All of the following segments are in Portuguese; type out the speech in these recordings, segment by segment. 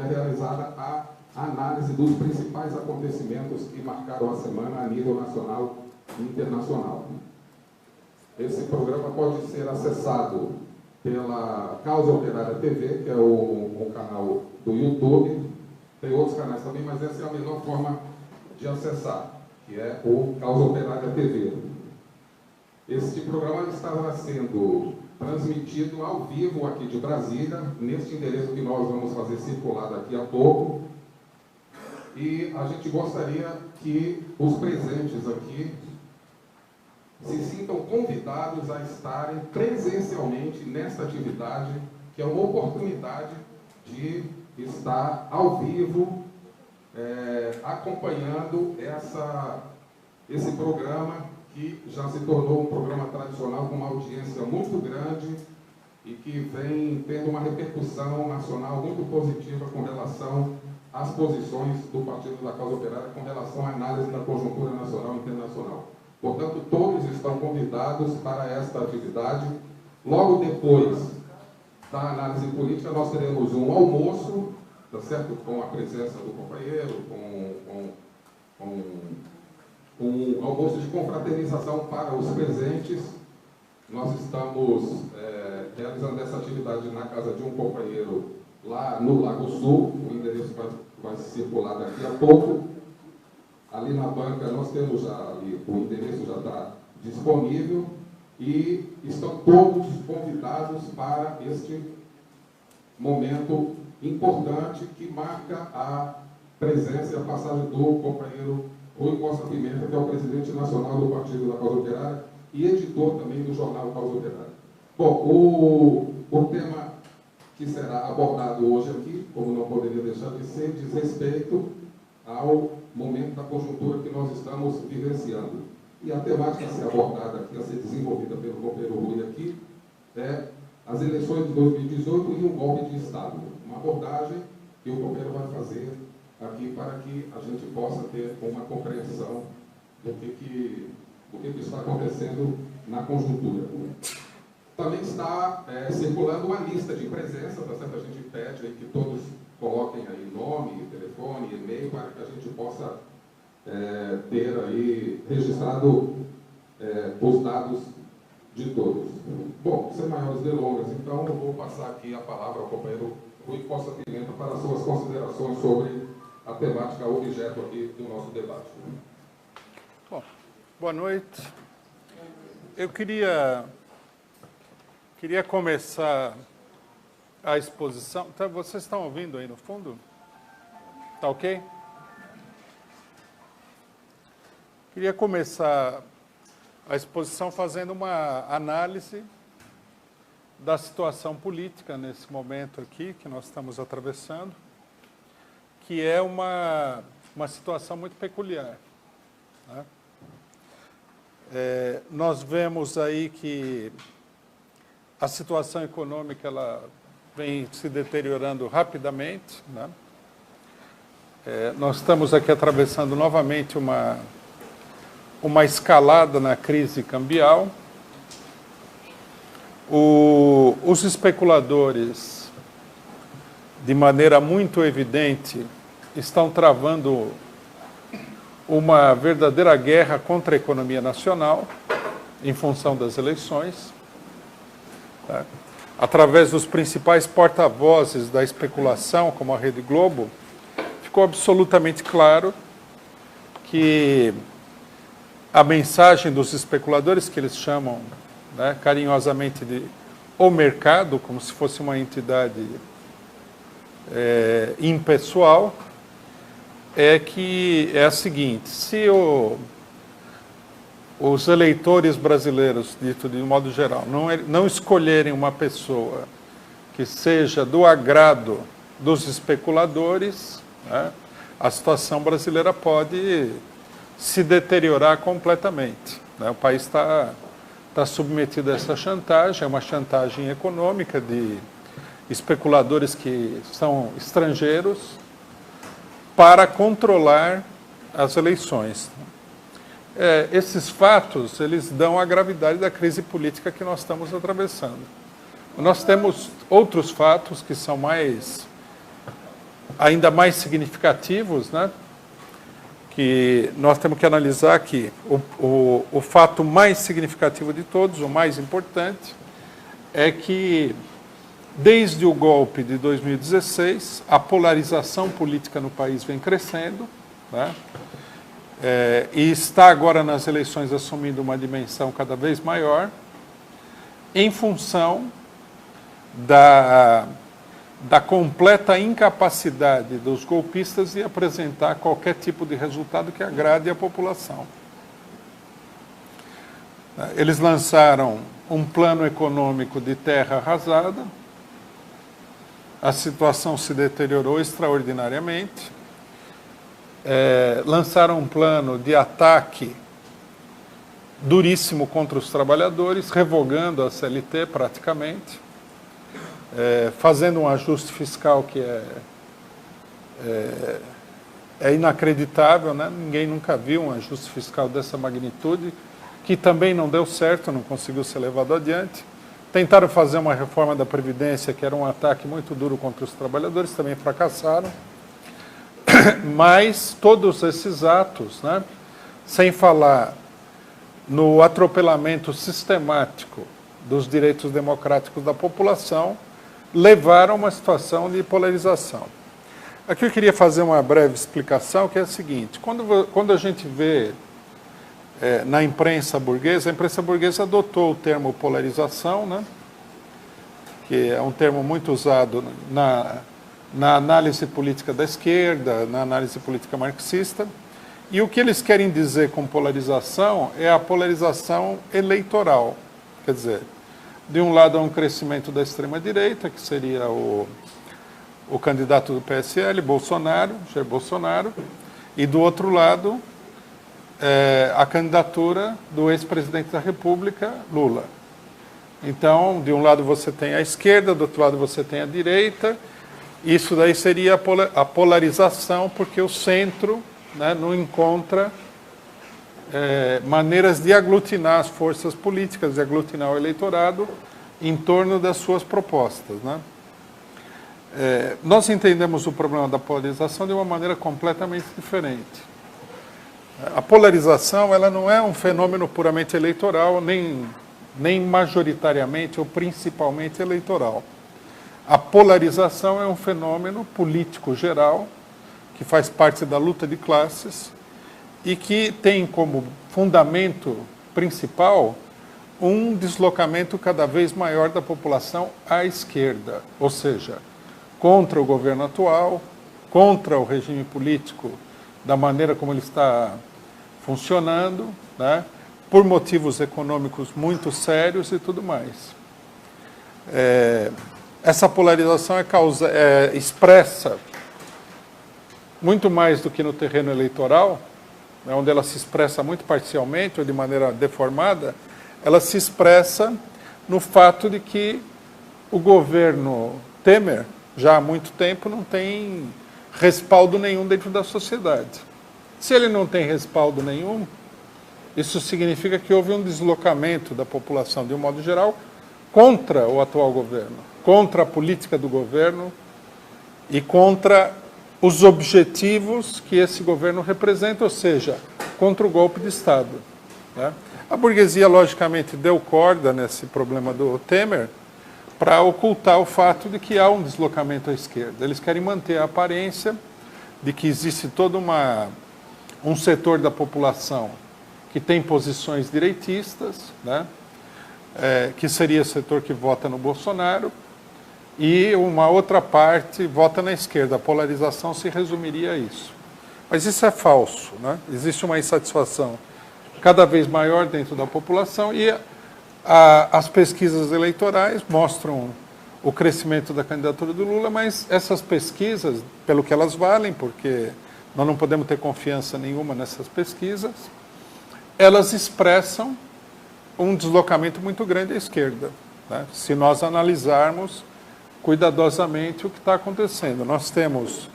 realizada a análise dos principais acontecimentos que marcaram a semana a nível nacional e internacional. Esse programa pode ser acessado pela Causa Operária TV, que é o canal do YouTube. Tem outros canais também, mas essa é a melhor forma de acessar, que é o Causa Operária TV. Este programa estará sendo transmitido ao vivo aqui de Brasília, neste endereço que nós vamos fazer circular daqui a pouco. E a gente gostaria que os presentes aqui se sintam convidados a estarem presencialmente nesta atividade, que é uma oportunidade de estar ao vivo, acompanhando esse programa, que já se tornou um programa tradicional com uma audiência muito grande e que vem tendo uma repercussão nacional muito positiva com relação às posições do Partido da Causa Operária com relação à análise da conjuntura nacional e internacional. Portanto, todos estão convidados para esta atividade. Logo depois da análise política, nós teremos um almoço, tá certo? Com a presença do companheiro, com um almoço de confraternização para os presentes. Nós estamos realizando essa atividade na casa de um companheiro lá no Lago Sul. O endereço vai circular daqui a pouco. Ali na banca nós temos já ali, o endereço já está disponível e estão todos convidados para este momento importante que marca a presença e a passagem do companheiro Rui Costa Pimenta, que é o presidente nacional do Partido da Causa Operária e editor também do jornal Causa Operária. Bom, o tema que será abordado hoje aqui, como não poderia deixar de ser, diz respeito ao momento da conjuntura que nós estamos vivenciando. E a temática a ser abordada aqui, a ser desenvolvida pelo companheiro Rui aqui, é as eleições de 2018 e um golpe de Estado. Uma abordagem que o companheiro vai fazer aqui para que a gente possa ter uma compreensão do que está acontecendo na conjuntura. Também está circulando uma lista de presença, tá certo? A gente pede aí que todos coloquem aí nome, telefone, e-mail, para que a gente possa ter aí registrado os dados de todos. Bom, sem maiores delongas, então eu vou passar aqui a palavra ao companheiro Rui Costa Pimenta para as suas considerações sobre a temática objeto aqui do nosso debate. Bom, boa noite. Eu queria começar a exposição. Tá, vocês estão ouvindo aí no fundo? Tá ok? Queria começar a exposição fazendo uma análise da situação política nesse momento aqui que nós estamos atravessando, que é uma situação muito peculiar, né? Nós vemos aí que a situação econômica ela vem se deteriorando rapidamente, né? Nós estamos aqui atravessando novamente uma escalada na crise cambial. Os especuladores, de maneira muito evidente, estão travando uma verdadeira guerra contra a economia nacional, em função das eleições, tá? Através dos principais porta-vozes da especulação, como a Rede Globo, ficou absolutamente claro que a mensagem dos especuladores, que eles chamam, né, carinhosamente de o mercado, como se fosse uma entidade impessoal, é a seguinte: se os eleitores brasileiros, dito de um modo geral, não escolherem uma pessoa que seja do agrado dos especuladores, né, a situação brasileira pode se deteriorar completamente, né? O país está submetido a essa chantagem, é uma chantagem econômica de especuladores que são estrangeiros para controlar as eleições. Esses fatos, eles dão a gravidade da crise política que nós estamos atravessando. Nós temos outros fatos que são mais ainda mais significativos, né, que nós temos que analisar aqui. O fato mais significativo de todos, o mais importante, é que, desde o golpe de 2016, a polarização política no país vem crescendo, né, e está agora nas eleições assumindo uma dimensão cada vez maior, em função da completa incapacidade dos golpistas de apresentar qualquer tipo de resultado que agrade a população. Eles lançaram um plano econômico de terra arrasada, a situação se deteriorou extraordinariamente, lançaram um plano de ataque duríssimo contra os trabalhadores, revogando a CLT praticamente, fazendo um ajuste fiscal que é inacreditável, né? Ninguém nunca viu um ajuste fiscal dessa magnitude, que também não deu certo, não conseguiu ser levado adiante. Tentaram fazer uma reforma da Previdência, que era um ataque muito duro contra os trabalhadores, também fracassaram. Mas todos esses atos, né, sem falar no atropelamento sistemático dos direitos democráticos da população, levaram a uma situação de polarização. Aqui eu queria fazer uma breve explicação, que é a seguinte: quando a gente vê na imprensa burguesa, a imprensa burguesa adotou o termo polarização, né, que é um termo muito usado na análise política da esquerda, na análise política marxista, e o que eles querem dizer com polarização é a polarização eleitoral. Quer dizer, de um lado há um crescimento da extrema-direita, que seria o candidato do PSL, Jair Bolsonaro, e do outro lado a candidatura do ex-presidente da República, Lula. Então, de um lado você tem a esquerda, do outro lado você tem a direita. Isso daí seria a polarização, porque o centro, né, não encontra maneiras de aglutinar as forças políticas, de aglutinar o eleitorado em torno das suas propostas, né? Nós entendemos o problema da polarização de uma maneira completamente diferente. A polarização, ela não é um fenômeno puramente eleitoral, nem majoritariamente ou principalmente eleitoral. A polarização é um fenômeno político geral, que faz parte da luta de classes e que tem como fundamento principal um deslocamento cada vez maior da população à esquerda, ou seja, contra o governo atual, contra o regime político da maneira como ele está funcionando, né, por motivos econômicos muito sérios e tudo mais. Essa polarização é expressa muito mais do que no terreno eleitoral, né, onde ela se expressa muito parcialmente ou de maneira deformada. Ela se expressa no fato de que o governo Temer, já há muito tempo, não tem respaldo nenhum dentro da sociedade. Se ele não tem respaldo nenhum, isso significa que houve um deslocamento da população, de um modo geral, contra o atual governo, contra a política do governo e contra os objetivos que esse governo representa, ou seja, contra o golpe de Estado, né? A burguesia, logicamente, deu corda nesse problema do Temer para ocultar o fato de que há um deslocamento à esquerda. Eles querem manter a aparência de que existe todo um setor da população que tem posições direitistas, né, que seria o setor que vota no Bolsonaro, e uma outra parte vota na esquerda. A polarização se resumiria a isso. Mas isso é falso, né? Existe uma insatisfação cada vez maior dentro da população e as pesquisas eleitorais mostram o crescimento da candidatura do Lula, mas essas pesquisas, pelo que elas valem, porque nós não podemos ter confiança nenhuma nessas pesquisas, elas expressam um deslocamento muito grande à esquerda, né? Se nós analisarmos cuidadosamente o que está acontecendo. Nós temos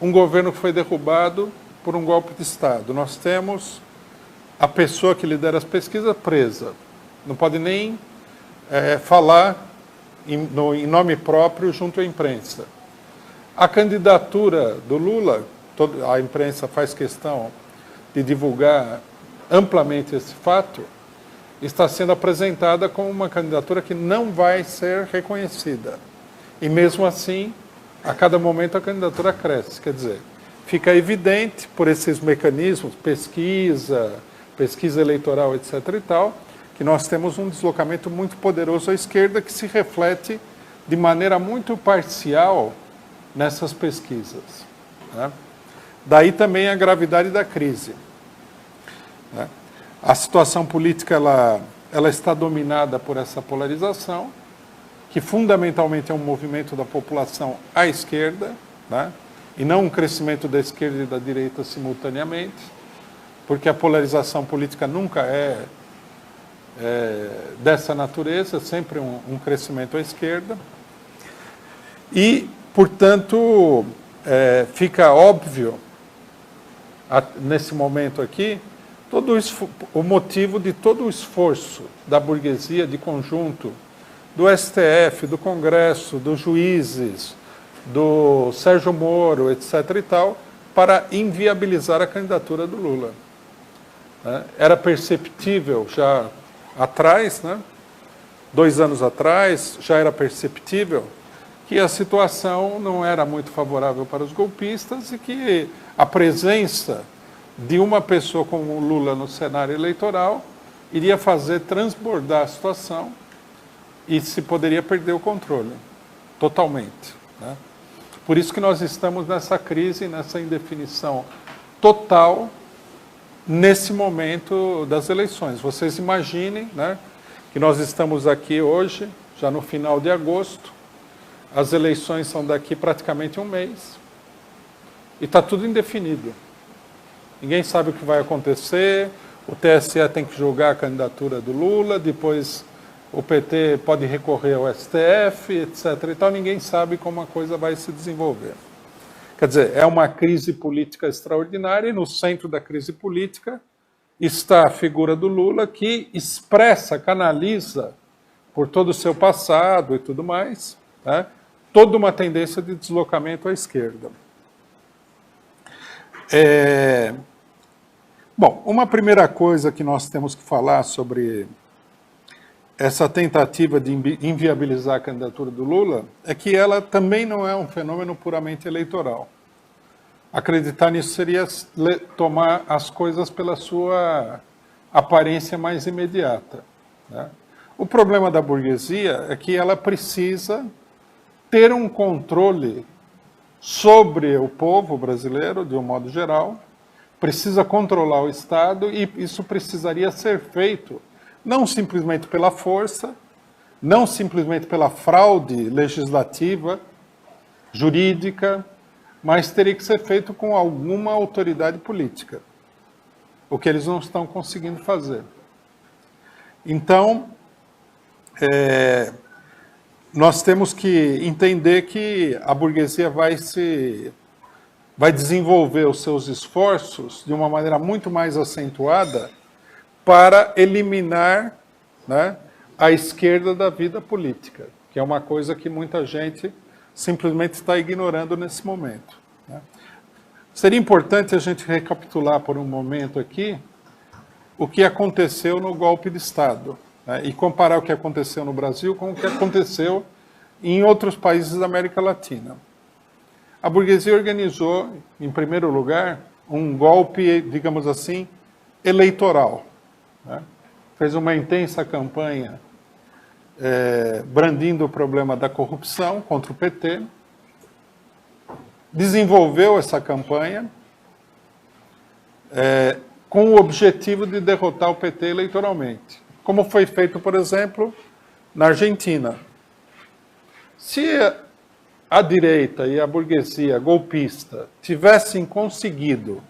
um governo que foi derrubado por um golpe de Estado. Nós temos a pessoa que lidera as pesquisas presa. Não pode nem falar em nome próprio junto à imprensa. A candidatura do Lula, a imprensa faz questão de divulgar amplamente esse fato, está sendo apresentada como uma candidatura que não vai ser reconhecida. E mesmo assim, a cada momento a candidatura cresce. Quer dizer, fica evidente por esses mecanismos, pesquisa eleitoral, etc. e tal, que nós temos um deslocamento muito poderoso à esquerda que se reflete de maneira muito parcial nessas pesquisas. Né? Daí também a gravidade da crise. Né? A situação política ela está dominada por essa polarização, que fundamentalmente é um movimento da população à esquerda, né? E não um crescimento da esquerda e da direita simultaneamente, porque a polarização política nunca é dessa natureza, é sempre um crescimento à esquerda. E, portanto, fica óbvio, nesse momento aqui, o motivo de todo o esforço da burguesia de conjunto, do STF, do Congresso, dos juízes, do Sérgio Moro, etc. e tal, para inviabilizar a candidatura do Lula. Era perceptível já atrás, 2 anos atrás, já era perceptível que a situação não era muito favorável para os golpistas e que a presença de uma pessoa como o Lula no cenário eleitoral iria fazer transbordar a situação e se poderia perder o controle, totalmente. Né? Por isso que nós estamos nessa crise, nessa indefinição total, nesse momento das eleições. Vocês imaginem, que nós estamos aqui hoje, já no final de agosto, as eleições são daqui praticamente um mês, e está tudo indefinido. Ninguém sabe o que vai acontecer, o TSE tem que julgar a candidatura do Lula, depois o PT pode recorrer ao STF, etc. e tal, ninguém sabe como a coisa vai se desenvolver. Quer dizer, é uma crise política extraordinária, e no centro da crise política está a figura do Lula, que expressa, canaliza, por todo o seu passado e tudo mais, toda uma tendência de deslocamento à esquerda. Bom, uma primeira coisa que nós temos que falar sobre essa tentativa de inviabilizar a candidatura do Lula é que ela também não é um fenômeno puramente eleitoral. Acreditar nisso seria tomar as coisas pela sua aparência mais imediata. O problema da burguesia é que ela precisa ter um controle sobre o povo brasileiro, de um modo geral, precisa controlar o Estado, e isso precisaria ser feito não simplesmente pela força, não simplesmente pela fraude legislativa, jurídica, mas teria que ser feito com alguma autoridade política, o que eles não estão conseguindo fazer. Então, nós temos que entender que a burguesia vai desenvolver os seus esforços de uma maneira muito mais acentuada para eliminar a esquerda da vida política, que é uma coisa que muita gente simplesmente está ignorando nesse momento. Seria importante a gente recapitular por um momento aqui o que aconteceu no golpe de Estado, e comparar o que aconteceu no Brasil com o que aconteceu em outros países da América Latina. A burguesia organizou, em primeiro lugar, um golpe, digamos assim, eleitoral. Fez uma intensa campanha brandindo o problema da corrupção contra o PT, desenvolveu essa campanha com o objetivo de derrotar o PT eleitoralmente, como foi feito, por exemplo, na Argentina. Se a direita e a burguesia golpista tivessem conseguido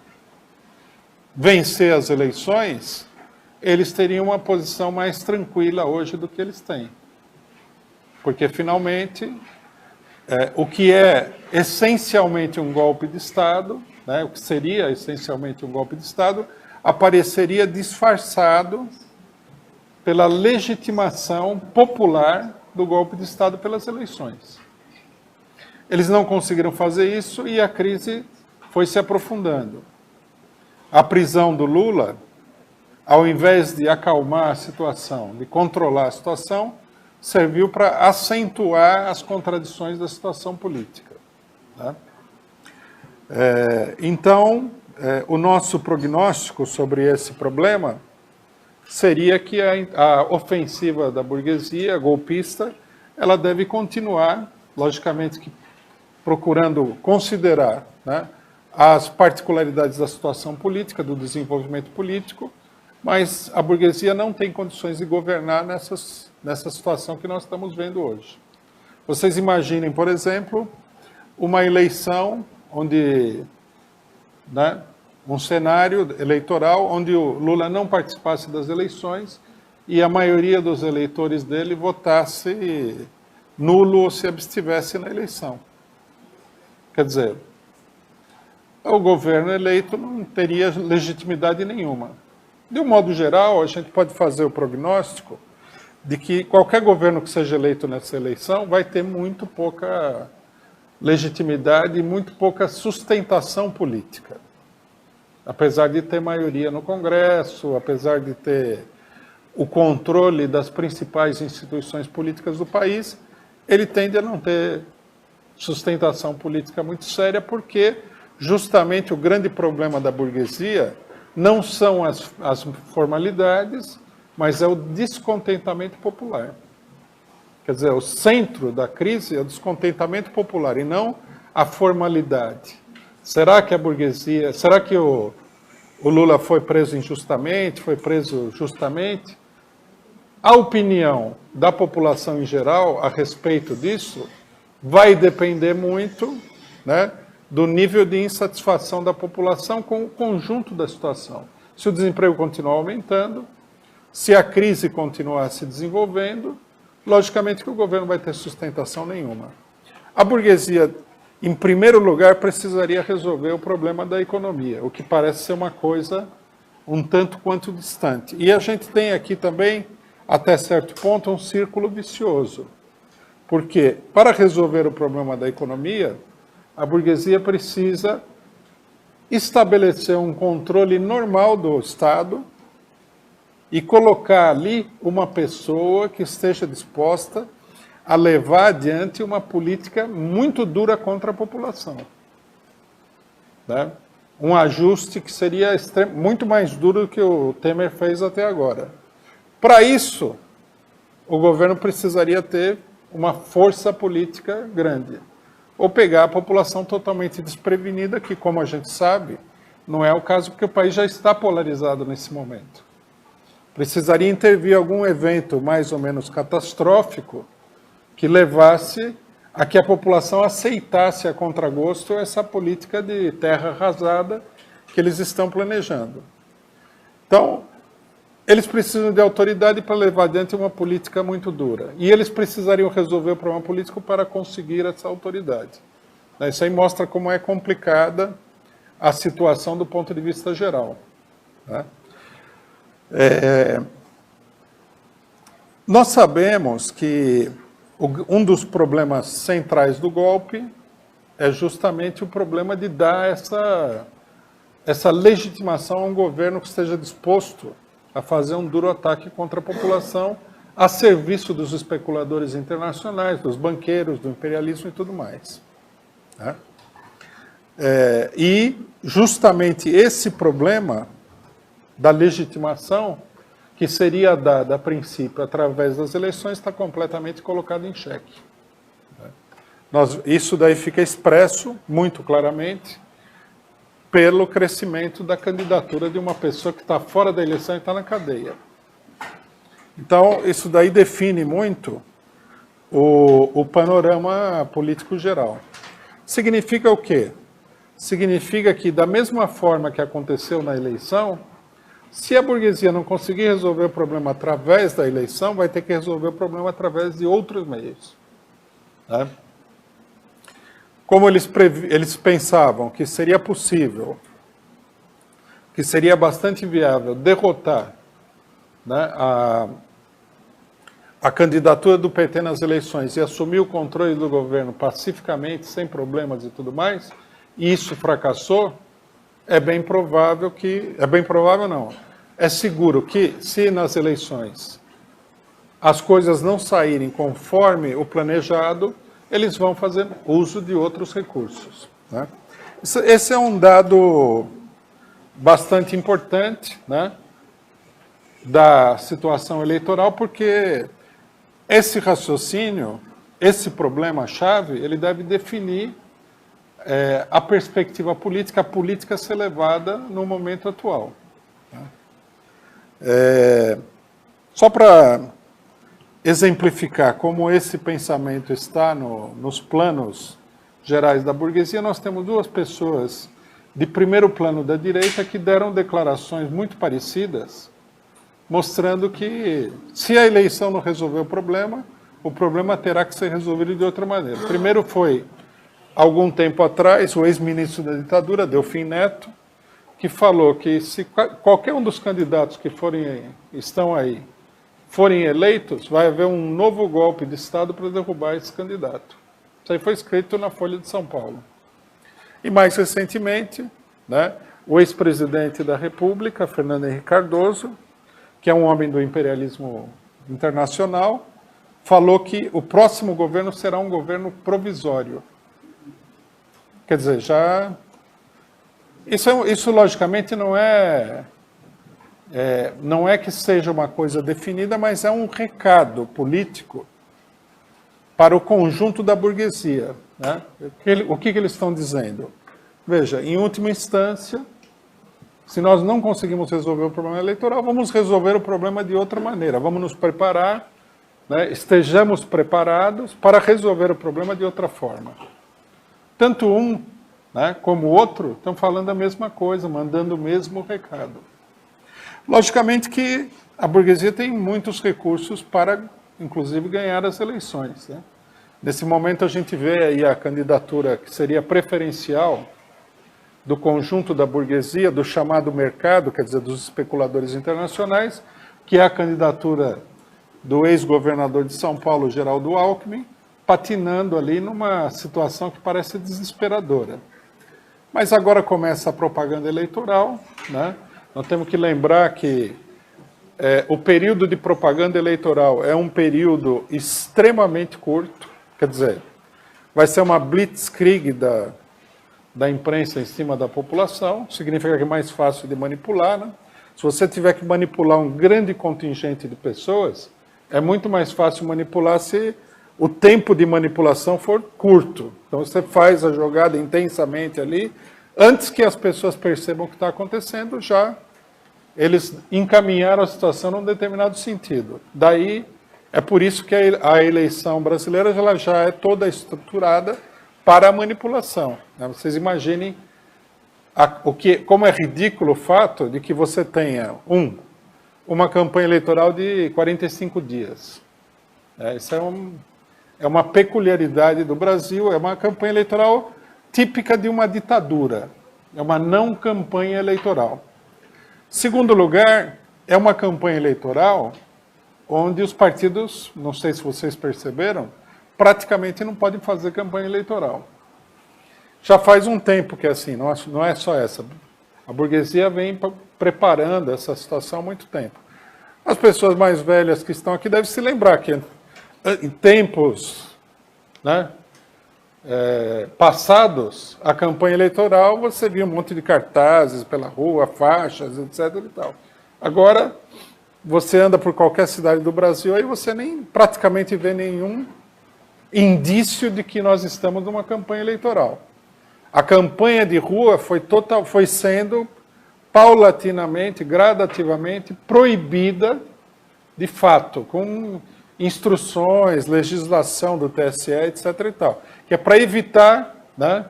vencer as eleições, eles teriam uma posição mais tranquila hoje do que eles têm. Porque, finalmente, o que é essencialmente um golpe de Estado, o que seria essencialmente um golpe de Estado, apareceria disfarçado pela legitimação popular do golpe de Estado pelas eleições. Eles não conseguiram fazer isso e a crise foi se aprofundando. A prisão do Lula, ao invés de acalmar a situação, de controlar a situação, serviu para acentuar as contradições da situação política. Tá? Então, o nosso prognóstico sobre esse problema seria que a ofensiva da burguesia golpista, ela deve continuar, logicamente que procurando considerar, né, as particularidades da situação política, do desenvolvimento político, mas a burguesia não tem condições de governar nessa situação que nós estamos vendo hoje. Vocês imaginem, por exemplo, uma eleição onde, né, um cenário eleitoral onde o Lula não participasse das eleições e a maioria dos eleitores dele votasse nulo ou se abstivesse na eleição. Quer dizer, o governo eleito não teria legitimidade nenhuma. De um modo geral, a gente pode fazer o prognóstico de que qualquer governo que seja eleito nessa eleição vai ter muito pouca legitimidade e muito pouca sustentação política. Apesar de ter maioria no Congresso, apesar de ter o controle das principais instituições políticas do país, ele tende a não ter sustentação política muito séria, porque justamente o grande problema da burguesia não são as formalidades, mas é o descontentamento popular. Quer dizer, o centro da crise é o descontentamento popular e não a formalidade. Será que a burguesia, será que o Lula foi preso injustamente, foi preso justamente? A opinião da população em geral a respeito disso vai depender muito, né, do nível de insatisfação da população com o conjunto da situação. Se o desemprego continuar aumentando, se a crise continuar se desenvolvendo, logicamente que o governo vai ter sustentação nenhuma. A burguesia, em primeiro lugar, precisaria resolver o problema da economia, o que parece ser uma coisa um tanto quanto distante. E a gente tem aqui também, até certo ponto, um círculo vicioso. Porque, para resolver o problema da economia, a burguesia precisa estabelecer um controle normal do Estado e colocar ali uma pessoa que esteja disposta a levar adiante uma política muito dura contra a população. Né? Um ajuste que seria muito mais duro do que o Temer fez até agora. Para isso, o governo precisaria ter uma força política grande. Ou pegar a população totalmente desprevenida, que, como a gente sabe, não é o caso, porque o país já está polarizado nesse momento. Precisaria intervir algum evento mais ou menos catastrófico que levasse a que a população aceitasse a contragosto essa política de terra arrasada que eles estão planejando. Então, eles precisam de autoridade para levar adiante uma política muito dura. E eles precisariam resolver o problema político para conseguir essa autoridade. Isso aí mostra como é complicada a situação do ponto de vista geral. Nós sabemos que um dos problemas centrais do golpe é justamente o problema de dar essa legitimação a um governo que esteja disposto a fazer um duro ataque contra a população, a serviço dos especuladores internacionais, dos banqueiros, do imperialismo e tudo mais. E justamente esse problema da legitimação, que seria dada a princípio através das eleições, está completamente colocado em xeque. Isso daí fica expresso muito claramente pelo crescimento da candidatura de uma pessoa que está fora da eleição e está na cadeia. Então, isso daí define muito o panorama político geral. Significa o quê? Significa que, da mesma forma que aconteceu na eleição, se a burguesia não conseguir resolver o problema através da eleição, vai ter que resolver o problema através de outros meios. Como eles pensavam que seria possível, que seria bastante viável derrotar, né, a candidatura do PT nas eleições e assumir o controle do governo pacificamente, sem problemas e tudo mais, e isso fracassou, é bem provável que... É bem provável, não. É seguro que, se nas eleições as coisas não saírem conforme o planejado, eles vão fazer uso de outros recursos, né? Esse é um dado bastante importante, né, da situação eleitoral, porque esse raciocínio, esse problema-chave, ele deve definir a perspectiva política, a política ser levada no momento atual. Só para exemplificar como esse pensamento está nos planos gerais da burguesia, nós temos duas pessoas de primeiro plano da direita que deram declarações muito parecidas, mostrando que, se a eleição não resolver o problema terá que ser resolvido de outra maneira. Primeiro foi, algum tempo atrás, o ex-ministro da ditadura, Delfim Neto, que falou que se qualquer um dos candidatos que estão aí forem eleitos, vai haver um novo golpe de Estado para derrubar esse candidato. Isso aí foi escrito na Folha de São Paulo. E mais recentemente, né, o ex-presidente da República, Fernando Henrique Cardoso, que é um homem do imperialismo internacional, falou que o próximo governo será um governo provisório. Quer dizer, isso logicamente não é que seja uma coisa definida, mas é um recado político para o conjunto da burguesia, né? O que eles estão dizendo? Veja, em última instância, se nós não conseguimos resolver o problema eleitoral, vamos resolver o problema de outra maneira. Vamos nos preparar, né? Estejamos preparados para resolver o problema de outra forma. Tanto um, né, como o outro estão falando a mesma coisa, mandando o mesmo recado. Logicamente que a burguesia tem muitos recursos para, inclusive, ganhar as eleições, né? Nesse momento a gente vê aí a candidatura que seria preferencial do conjunto da burguesia, do chamado mercado, quer dizer, dos especuladores internacionais, que é a candidatura do ex-governador de São Paulo, Geraldo Alckmin, patinando ali numa situação que parece desesperadora. Mas agora começa a propaganda eleitoral, né? Nós temos que lembrar que o período de propaganda eleitoral é um período extremamente curto, quer dizer, vai ser uma blitzkrieg da imprensa em cima da população, significa que é mais fácil de manipular, né? Se você tiver que manipular um grande contingente de pessoas, é muito mais fácil manipular se o tempo de manipulação for curto. Então você faz a jogada intensamente ali, antes que as pessoas percebam o que está acontecendo, já eles encaminharam a situação num determinado sentido. Daí, é por isso que a eleição brasileira ela já é toda estruturada para a manipulação, né? Vocês imaginem como é ridículo o fato de que você tenha uma campanha eleitoral de 45 dias. Isso é uma peculiaridade do Brasil, é uma campanha eleitoral típica de uma ditadura, é uma não campanha eleitoral. Segundo lugar, é uma campanha eleitoral onde os partidos, não sei se vocês perceberam, praticamente não podem fazer campanha eleitoral. Já faz um tempo que é assim, não é só essa. A burguesia vem preparando essa situação há muito tempo. As pessoas mais velhas que estão aqui devem se lembrar que em tempos, né, passados, a campanha eleitoral, você via um monte de cartazes pela rua, faixas, etc. e tal. Agora, você anda por qualquer cidade do Brasil, aí você nem praticamente vê nenhum indício de que nós estamos numa campanha eleitoral. A campanha de rua foi sendo paulatinamente, gradativamente proibida de fato, com instruções, legislação do TSE, etc. e tal, que é para evitar, né,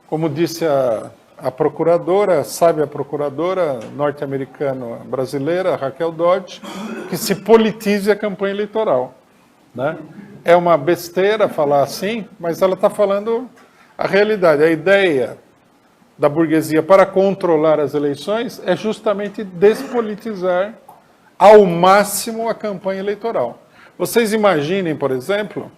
como disse a procuradora, sábia procuradora norte-americana brasileira, Raquel Dodge, que se politize a campanha eleitoral, né? É uma besteira falar assim, mas ela está falando a realidade. A ideia da burguesia para controlar as eleições é justamente despolitizar ao máximo a campanha eleitoral. Vocês imaginem, por exemplo,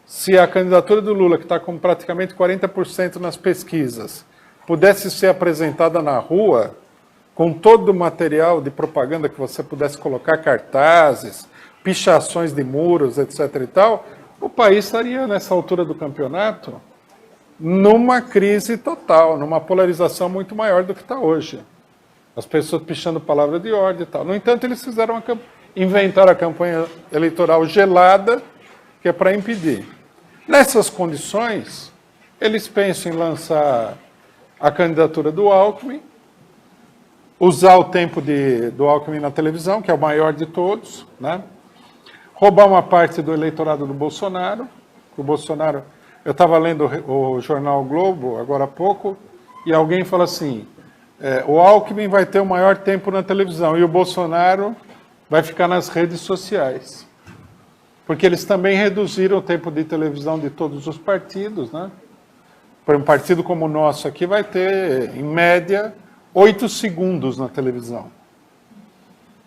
se a candidatura do Lula, que está com praticamente 40% nas pesquisas, pudesse ser apresentada na rua, com todo o material de propaganda que você pudesse colocar, cartazes, pichações de muros, etc. e tal, o país estaria, nessa altura do campeonato, numa crise total, numa polarização muito maior do que está hoje. As pessoas pichando palavra de ordem e tal. No entanto, eles inventaram a campanha eleitoral gelada, que é para impedir. Nessas condições, eles pensam em lançar a candidatura do Alckmin, usar o tempo do Alckmin na televisão, que é o maior de todos, né? Roubar uma parte do eleitorado do Bolsonaro. O Bolsonaro, eu estava lendo o jornal Globo agora há pouco, e alguém fala assim, o Alckmin vai ter o maior tempo na televisão e o Bolsonaro vai ficar nas redes sociais. Porque eles também reduziram o tempo de televisão de todos os partidos, né? Por um partido como o nosso aqui vai ter, em média, 8 segundos na televisão.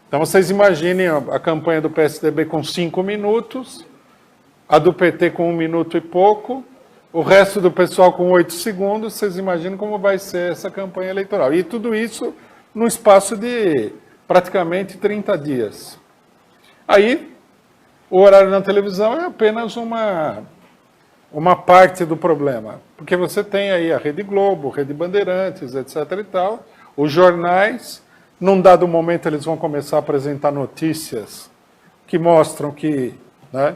Então vocês imaginem a campanha do PSDB com 5 minutos, a do PT com 1 minuto e pouco, o resto do pessoal com 8 segundos, vocês imaginam como vai ser essa campanha eleitoral. E tudo isso no espaço de praticamente 30 dias. Aí, o horário na televisão é apenas uma parte do problema. Porque você tem aí a Rede Globo, Rede Bandeirantes, etc. e tal, os jornais, num dado momento eles vão começar a apresentar notícias que mostram que, né,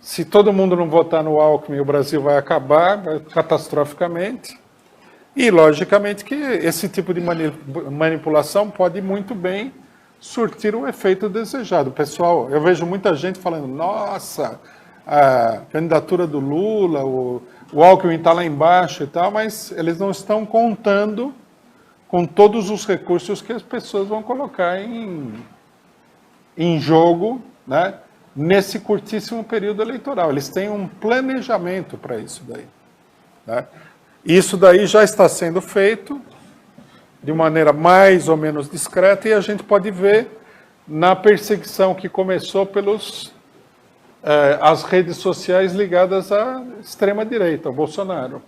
se todo mundo não votar no Alckmin, o Brasil vai acabar catastroficamente. E, logicamente, que esse tipo de manipulação pode muito bem surtir o efeito desejado. Pessoal, eu vejo muita gente falando, nossa, a candidatura do Lula, o Alckmin está lá embaixo e tal, mas eles não estão contando com todos os recursos que as pessoas vão colocar em jogo, né, nesse curtíssimo período eleitoral. Eles têm um planejamento para isso daí, né? Isso daí já está sendo feito de maneira mais ou menos discreta, e a gente pode ver na perseguição que começou as redes sociais ligadas à extrema-direita, ao Bolsonaro.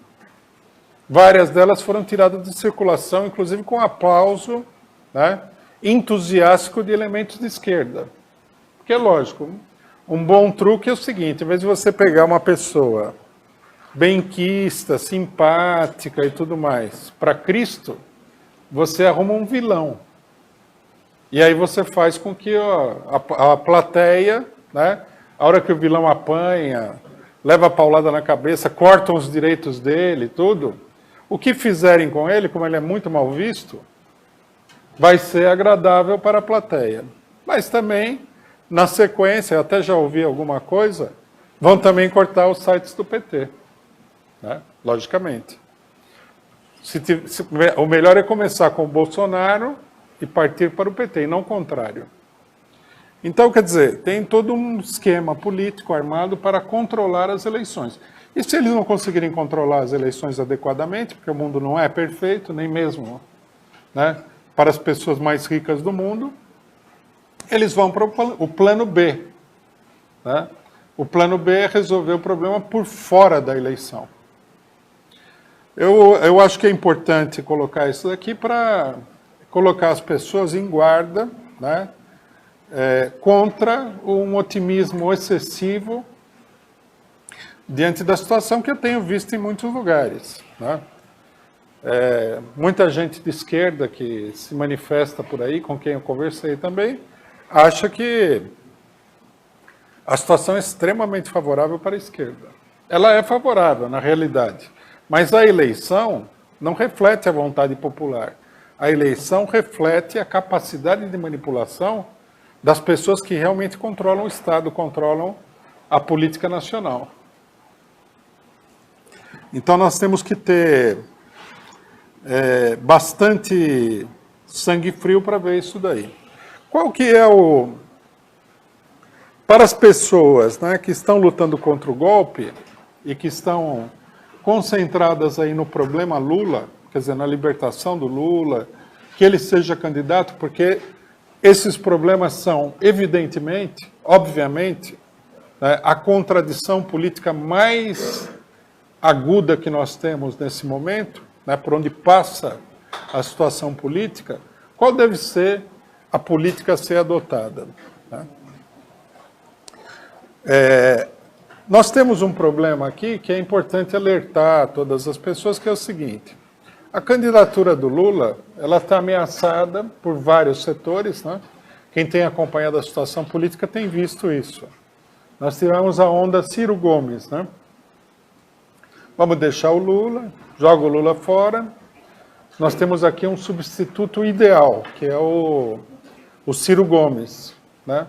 Várias delas foram tiradas de circulação, inclusive com aplauso, né, entusiástico de elementos de esquerda. Porque é lógico, um bom truque é o seguinte, em vez de você pegar uma pessoa benquista, simpática e tudo mais, para Cristo, você arruma um vilão. E aí você faz com que a plateia, né, a hora que o vilão apanha, leva a paulada na cabeça, cortam os direitos dele, tudo, o que fizerem com ele, como ele é muito mal visto, vai ser agradável para a plateia. Mas também, na sequência, eu até já ouvi alguma coisa, vão também cortar os sites do PT. Né? Logicamente. O melhor é começar com o Bolsonaro e partir para o PT, e não o contrário. Então, quer dizer, tem todo um esquema político armado para controlar as eleições. E se eles não conseguirem controlar as eleições adequadamente, porque o mundo não é perfeito, nem mesmo, né, para as pessoas mais ricas do mundo, eles vão para o plano B. Né? O plano B é resolver o problema por fora da eleição. Eu acho que é importante colocar isso aqui para colocar as pessoas em guarda, né, contra um otimismo excessivo diante da situação que eu tenho visto em muitos lugares. Né? Muita gente de esquerda que se manifesta por aí, com quem eu conversei também, acha que a situação é extremamente favorável para a esquerda. Ela é favorável, na realidade. Mas a eleição não reflete a vontade popular. A eleição reflete a capacidade de manipulação das pessoas que realmente controlam o Estado, controlam a política nacional. Então nós temos que ter bastante sangue frio para ver isso daí. Qual que é para as pessoas, né, que estão lutando contra o golpe e que estão concentradas aí no problema Lula, quer dizer, na libertação do Lula, que ele seja candidato, porque Esses problemas são, evidentemente, obviamente, né, a contradição política mais aguda que nós temos nesse momento, né, por onde passa a situação política, qual deve ser a política a ser adotada. Né? Nós temos um problema aqui que é importante alertar a todas as pessoas, que é o seguinte: a candidatura do Lula, ela está ameaçada por vários setores, né? Quem tem acompanhado a situação política tem visto isso. Nós tivemos a onda Ciro Gomes, né? Vamos deixar o Lula, joga o Lula fora. Nós temos aqui um substituto ideal, que é o Ciro Gomes, né?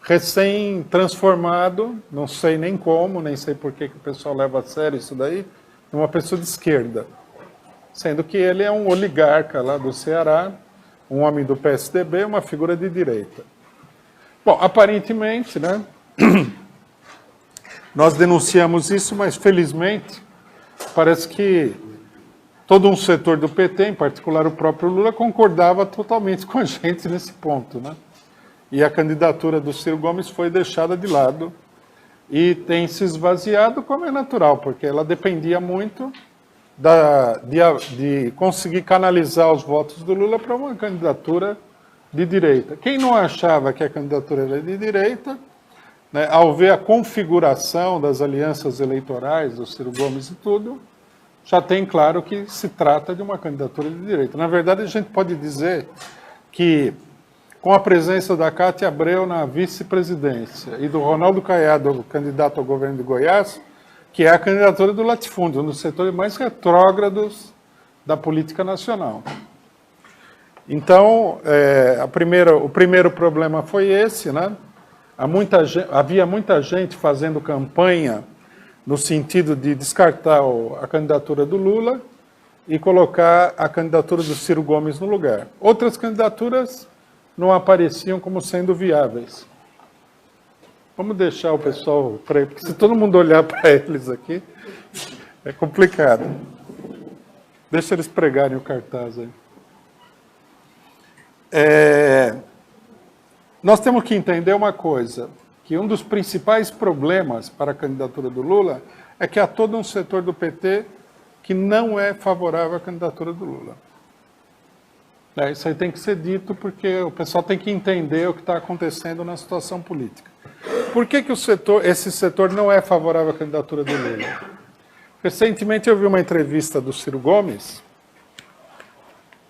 Recém-transformado, não sei nem como, nem sei por que o pessoal leva a sério isso daí, uma pessoa de esquerda. Sendo que ele é um oligarca lá do Ceará, um homem do PSDB, uma figura de direita. Bom, aparentemente, né, nós denunciamos isso, mas felizmente parece que todo um setor do PT, em particular o próprio Lula, concordava totalmente com a gente nesse ponto, né? E a candidatura do Ciro Gomes foi deixada de lado e tem se esvaziado, como é natural, porque ela dependia muito de conseguir canalizar os votos do Lula para uma candidatura de direita. Quem não achava que a candidatura era de direita, né, ao ver a configuração das alianças eleitorais do Ciro Gomes e tudo, já tem claro que se trata de uma candidatura de direita. Na verdade, a gente pode dizer que, com a presença da Cátia Abreu na vice-presidência e do Ronaldo Caiado, candidato ao governo de Goiás, que é a candidatura do latifúndio, um dos setores mais retrógrados da política nacional. Então, o primeiro problema foi esse, né? Havia muita gente fazendo campanha no sentido de descartar a candidatura do Lula e colocar a candidatura do Ciro Gomes no lugar. Outras candidaturas não apareciam como sendo viáveis. Vamos deixar o pessoal, porque se todo mundo olhar para eles aqui, é complicado. Deixa eles pregarem o cartaz aí. Nós temos que entender uma coisa, que um dos principais problemas para a candidatura do Lula é que há todo um setor do PT que não é favorável à candidatura do Lula. Isso aí tem que ser dito, porque o pessoal tem que entender o que está acontecendo na situação política. Por que esse setor não é favorável à candidatura do Lula? Recentemente eu vi uma entrevista do Ciro Gomes,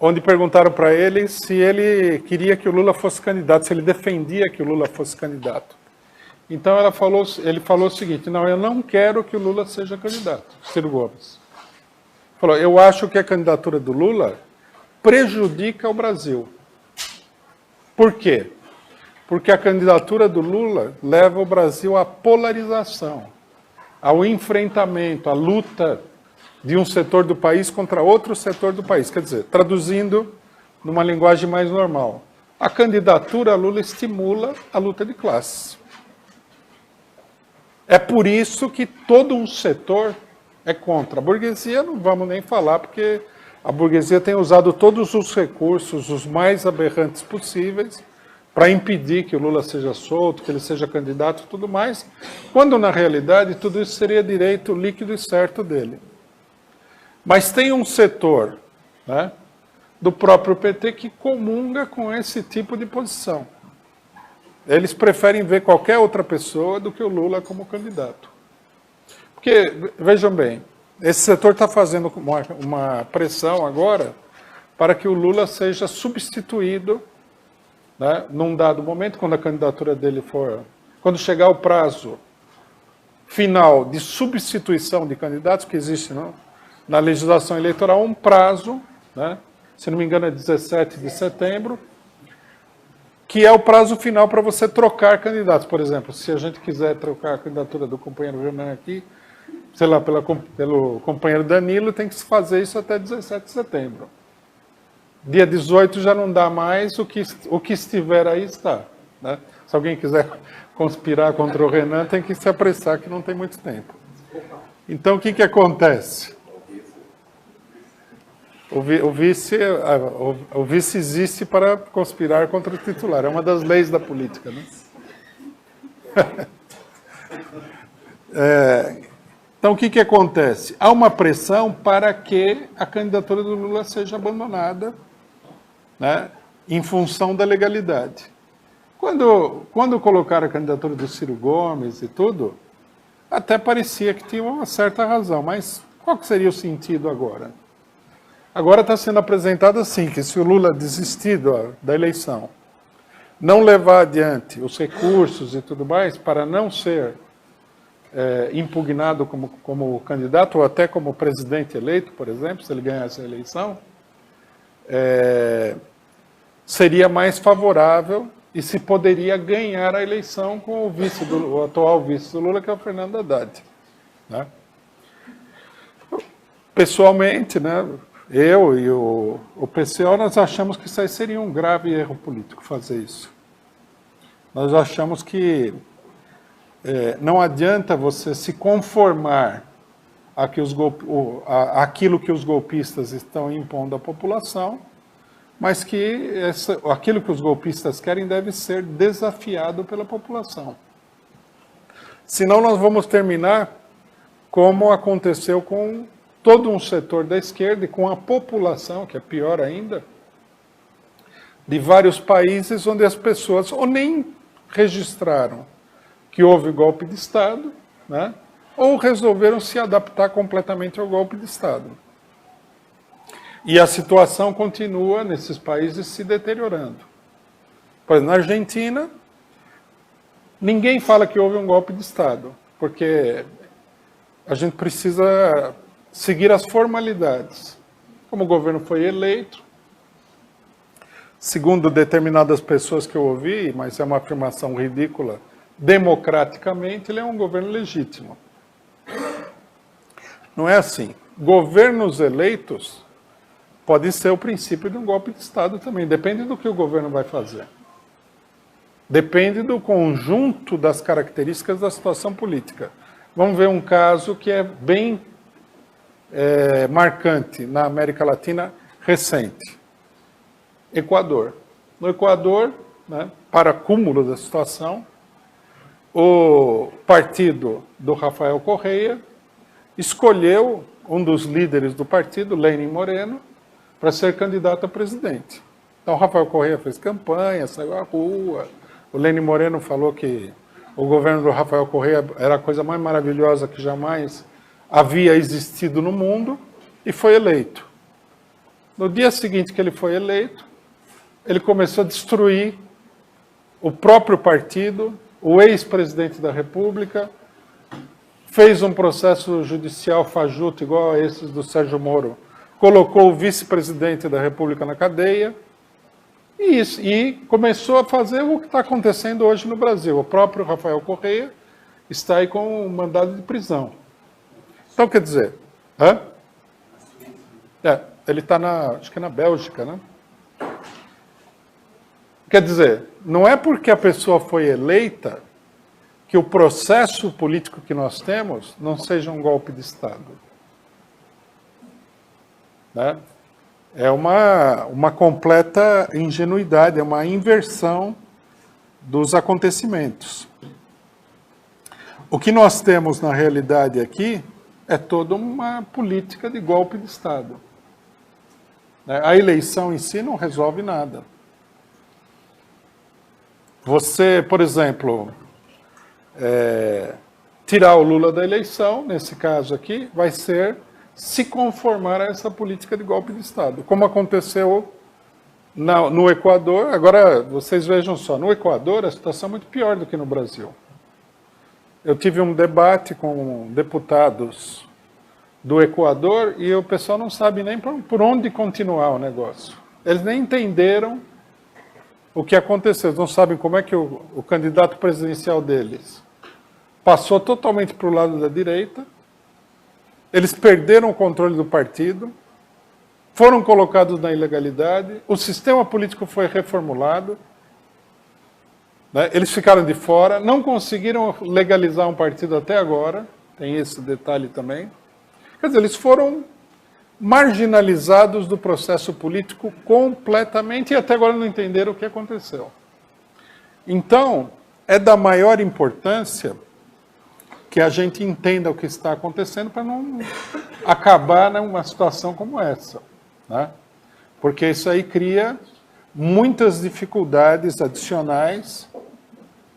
onde perguntaram para ele se ele queria que o Lula fosse candidato, se ele defendia que o Lula fosse candidato. Então ele falou o seguinte: não, eu não quero que o Lula seja candidato, Ciro Gomes. Falou, eu acho que a candidatura do Lula prejudica o Brasil. Por quê? Porque a candidatura do Lula leva o Brasil à polarização, ao enfrentamento, à luta de um setor do país contra outro setor do país. Quer dizer, traduzindo numa linguagem mais normal, a candidatura a Lula estimula a luta de classes. É por isso que todo um setor é contra. A burguesia não vamos nem falar, porque a burguesia tem usado todos os recursos, os mais aberrantes possíveis, para impedir que o Lula seja solto, que ele seja candidato e tudo mais, quando na realidade tudo isso seria direito líquido e certo dele. Mas tem um setor, né, do próprio PT que comunga com esse tipo de posição. Eles preferem ver qualquer outra pessoa do que o Lula como candidato. Porque, vejam bem, esse setor está fazendo uma pressão agora para que o Lula seja substituído, né, num dado momento, quando a candidatura dele quando chegar o prazo final de substituição de candidatos, que existe na legislação eleitoral, um prazo, né, se não me engano é 17 de setembro, que é o prazo final para você trocar candidatos. Por exemplo, se a gente quiser trocar a candidatura do companheiro Renan aqui, sei lá, pelo companheiro Danilo, tem que se fazer isso até 17 de setembro. Dia 18 já não dá mais, o que estiver aí está. Né? Se alguém quiser conspirar contra o Renan, tem que se apressar, que não tem muito tempo. Então, o que acontece? O vice existe para conspirar contra o titular. É uma das leis da política, né? Então, o que acontece? Há uma pressão para que a candidatura do Lula seja abandonada, né, em função da legalidade. Quando colocaram a candidatura do Ciro Gomes e tudo, até parecia que tinha uma certa razão, mas qual que seria o sentido agora? Agora está sendo apresentado assim, que se o Lula desistir da eleição, não levar adiante os recursos e tudo mais, para não ser impugnado como candidato, ou até como presidente eleito, por exemplo, se ele ganhasse a eleição, seria mais favorável e se poderia ganhar a eleição com o atual vice do Lula, que é o Fernando Haddad. Né? Pessoalmente, né, eu e o PCO, nós achamos que isso aí seria um grave erro político, fazer isso. Nós achamos que não adianta você se conformar àquilo que os golpistas estão impondo à população, mas que aquilo que os golpistas querem deve ser desafiado pela população. Senão nós vamos terminar como aconteceu com todo um setor da esquerda e com a população, que é pior ainda, de vários países onde as pessoas ou nem registraram que houve golpe de Estado, né, ou resolveram se adaptar completamente ao golpe de Estado. E a situação continua nesses países se deteriorando. Por exemplo, na Argentina, ninguém fala que houve um golpe de Estado, porque a gente precisa seguir as formalidades. Como o governo foi eleito, segundo determinadas pessoas que eu ouvi, mas é uma afirmação ridícula, democraticamente, ele é um governo legítimo. Não é assim. Governos eleitos pode ser o princípio de um golpe de Estado também. Depende do que o governo vai fazer. Depende do conjunto das características da situação política. Vamos ver um caso que é bem marcante na América Latina recente. Equador. No Equador, né, para cúmulo da situação, o partido do Rafael Correa escolheu um dos líderes do partido, Lenin Moreno, para ser candidato a presidente. Então, o Rafael Correa fez campanha, saiu à rua. O Lenin Moreno falou que o governo do Rafael Correa era a coisa mais maravilhosa que jamais havia existido no mundo e foi eleito. No dia seguinte que ele foi eleito, ele começou a destruir o próprio partido, o ex-presidente da República, fez um processo judicial fajuto igual a esses do Sérgio Moro, colocou o vice-presidente da República na cadeia e começou a fazer o que está acontecendo hoje no Brasil. O próprio Rafael Correa está aí com um mandado de prisão. Então, quer dizer, ele está acho que na Bélgica, né? Quer dizer, não é porque a pessoa foi eleita que o processo político que nós temos não seja um golpe de Estado. Né? É uma completa ingenuidade, é uma inversão dos acontecimentos. O que nós temos na realidade aqui é toda uma política de golpe de Estado. A eleição em si não resolve nada. Você, por exemplo, tirar o Lula da eleição, nesse caso aqui, vai ser se conformar a essa política de golpe de Estado. Como aconteceu no Equador. Agora, vocês vejam só, no Equador a situação é muito pior do que no Brasil. Eu tive um debate com deputados do Equador e o pessoal não sabe nem por onde continuar o negócio. Eles nem entenderam o que aconteceu. Eles não sabem como é que o candidato presidencial deles passou totalmente para o lado da direita. Eles perderam o controle do partido, foram colocados na ilegalidade, o sistema político foi reformulado, né? Eles ficaram de fora, não conseguiram legalizar um partido até agora, tem esse detalhe também. Quer dizer, eles foram marginalizados do processo político completamente e até agora não entenderam o que aconteceu. Então, é da maior importância que a gente entenda o que está acontecendo para não acabar numa situação como essa, né? Porque isso aí cria muitas dificuldades adicionais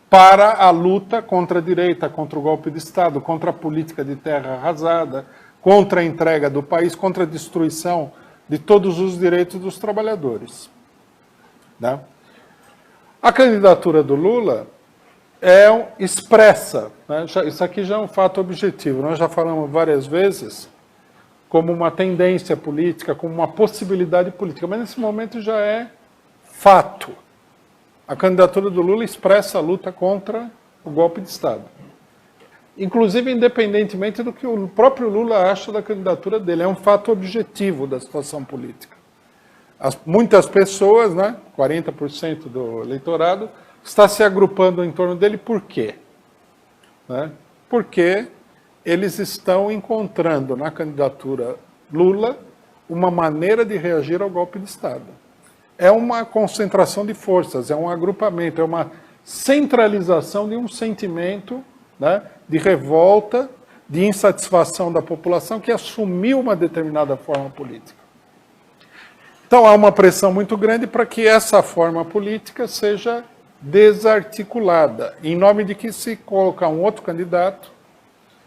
para a luta contra a direita, contra o golpe de Estado, contra a política de terra arrasada, contra a entrega do país, contra a destruição de todos os direitos dos trabalhadores, né? A candidatura do Lula expressa, né? Isso aqui já é um fato objetivo, nós já falamos várias vezes, como uma tendência política, como uma possibilidade política, mas nesse momento já é fato. A candidatura do Lula expressa a luta contra o golpe de Estado. Inclusive, independentemente do que o próprio Lula acha da candidatura dele, é um fato objetivo da situação política. Muitas pessoas, né, 40% do eleitorado, está se agrupando em torno dele por quê? Né? Porque eles estão encontrando na candidatura Lula uma maneira de reagir ao golpe de Estado. É uma concentração de forças, é um agrupamento, é uma centralização de um sentimento, né, de revolta, de insatisfação da população que assumiu uma determinada forma política. Então há uma pressão muito grande para que essa forma política seja desarticulada, em nome de que se colocar um outro candidato,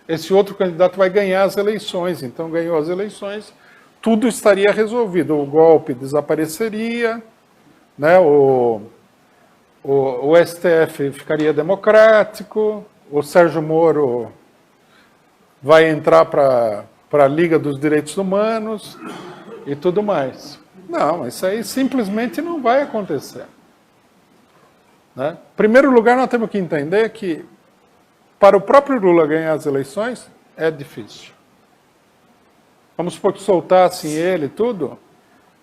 esse outro candidato vai ganhar as eleições, então ganhou as eleições, tudo estaria resolvido, o golpe desapareceria, né, o STF ficaria democrático, o Sérgio Moro vai entrar para a Liga dos Direitos Humanos e tudo mais. Não, isso aí simplesmente não vai acontecer. Né? Em primeiro lugar, nós temos que entender que para o próprio Lula ganhar as eleições é difícil. Vamos supor que soltassem ele e tudo,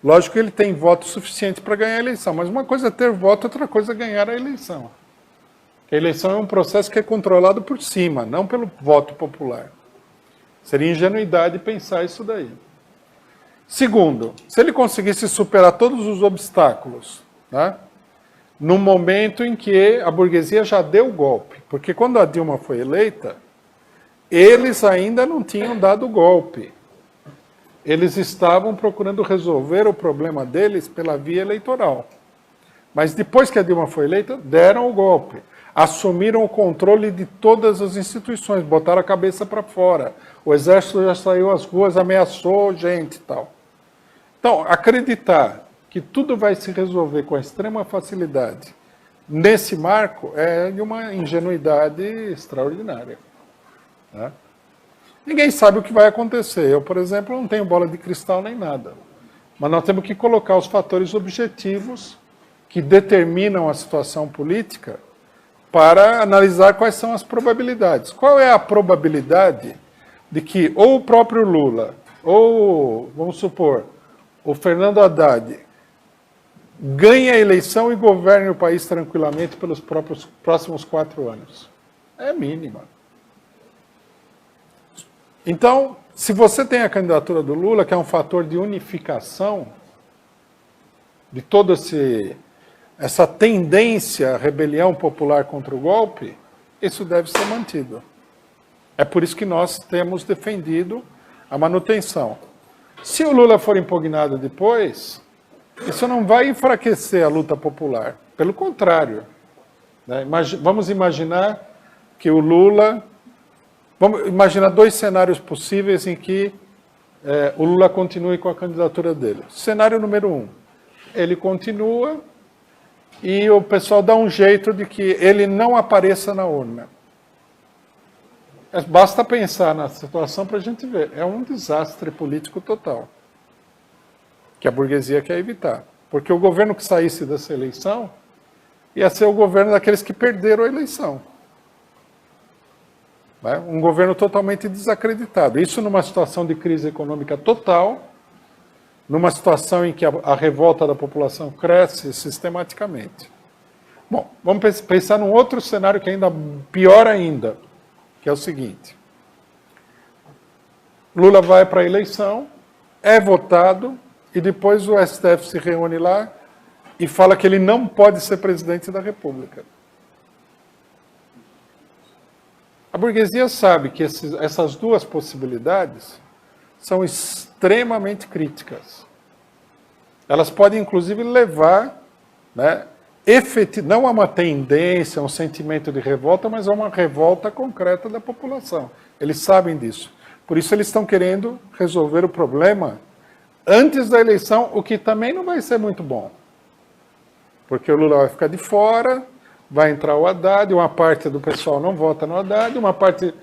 lógico que ele tem voto suficiente para ganhar a eleição, mas uma coisa é ter voto, outra coisa é ganhar a eleição. A eleição é um processo que é controlado por cima, não pelo voto popular. Seria ingenuidade pensar isso daí. Segundo, se ele conseguisse superar todos os obstáculos, né, no momento em que a burguesia já deu o golpe, porque quando a Dilma foi eleita, eles ainda não tinham dado o golpe. Eles estavam procurando resolver o problema deles pela via eleitoral. Mas depois que a Dilma foi eleita, deram o golpe. Assumiram o controle de todas as instituições, botaram a cabeça para fora. O exército já saiu às ruas, ameaçou gente e tal. Então, acreditar que tudo vai se resolver com extrema facilidade nesse marco é de uma ingenuidade extraordinária. Né? Ninguém sabe o que vai acontecer. Eu, por exemplo, não tenho bola de cristal nem nada. Mas nós temos que colocar os fatores objetivos que determinam a situação política para analisar quais são as probabilidades. Qual é a probabilidade de que ou o próprio Lula, ou, vamos supor, o Fernando Haddad ganhe a eleição e governe o país tranquilamente pelos próximos 4 anos? É mínima. Então, se você tem a candidatura do Lula, que é um fator de unificação de toda essa tendência à rebelião popular contra o golpe, isso deve ser mantido. É por isso que nós temos defendido a manutenção. Se o Lula for impugnado depois, isso não vai enfraquecer a luta popular. Pelo contrário. Né? Vamos imaginar que o Lula... Vamos imaginar 2 cenários possíveis em que o Lula continue com a candidatura dele. Cenário número 1. Ele continua e o pessoal dá um jeito de que ele não apareça na urna. Basta pensar na situação para a gente ver. É um desastre político total, que a burguesia quer evitar. Porque o governo que saísse dessa eleição ia ser o governo daqueles que perderam a eleição. Um governo totalmente desacreditado. Isso numa situação de crise econômica total, numa situação em que a revolta da população cresce sistematicamente. Bom, vamos pensar num outro cenário que é ainda pior ainda, que é o seguinte. Lula vai para a eleição é votado e depois o STF se reúne lá e fala que ele não pode ser presidente da República. A burguesia sabe que essas duas possibilidades são extremamente críticas. Elas podem, inclusive, levar, né, não a uma tendência, a um sentimento de revolta, mas a uma revolta concreta da população. Eles sabem disso. Por isso eles estão querendo resolver o problema antes da eleição, o que também não vai ser muito bom. Porque o Lula vai ficar de fora, vai entrar o Haddad, uma parte do pessoal não vota no Haddad, uma parte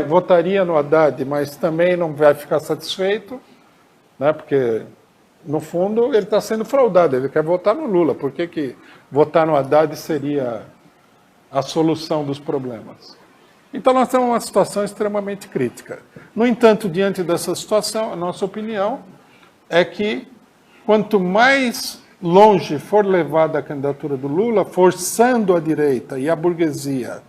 votaria no Haddad, mas também não vai ficar satisfeito, né, porque, no fundo, ele está sendo fraudado, ele quer votar no Lula. Por que votar no Haddad seria a solução dos problemas? Então, nós temos uma situação extremamente crítica. No entanto, diante dessa situação, a nossa opinião é que, quanto mais longe for levada a candidatura do Lula, forçando a direita e a burguesia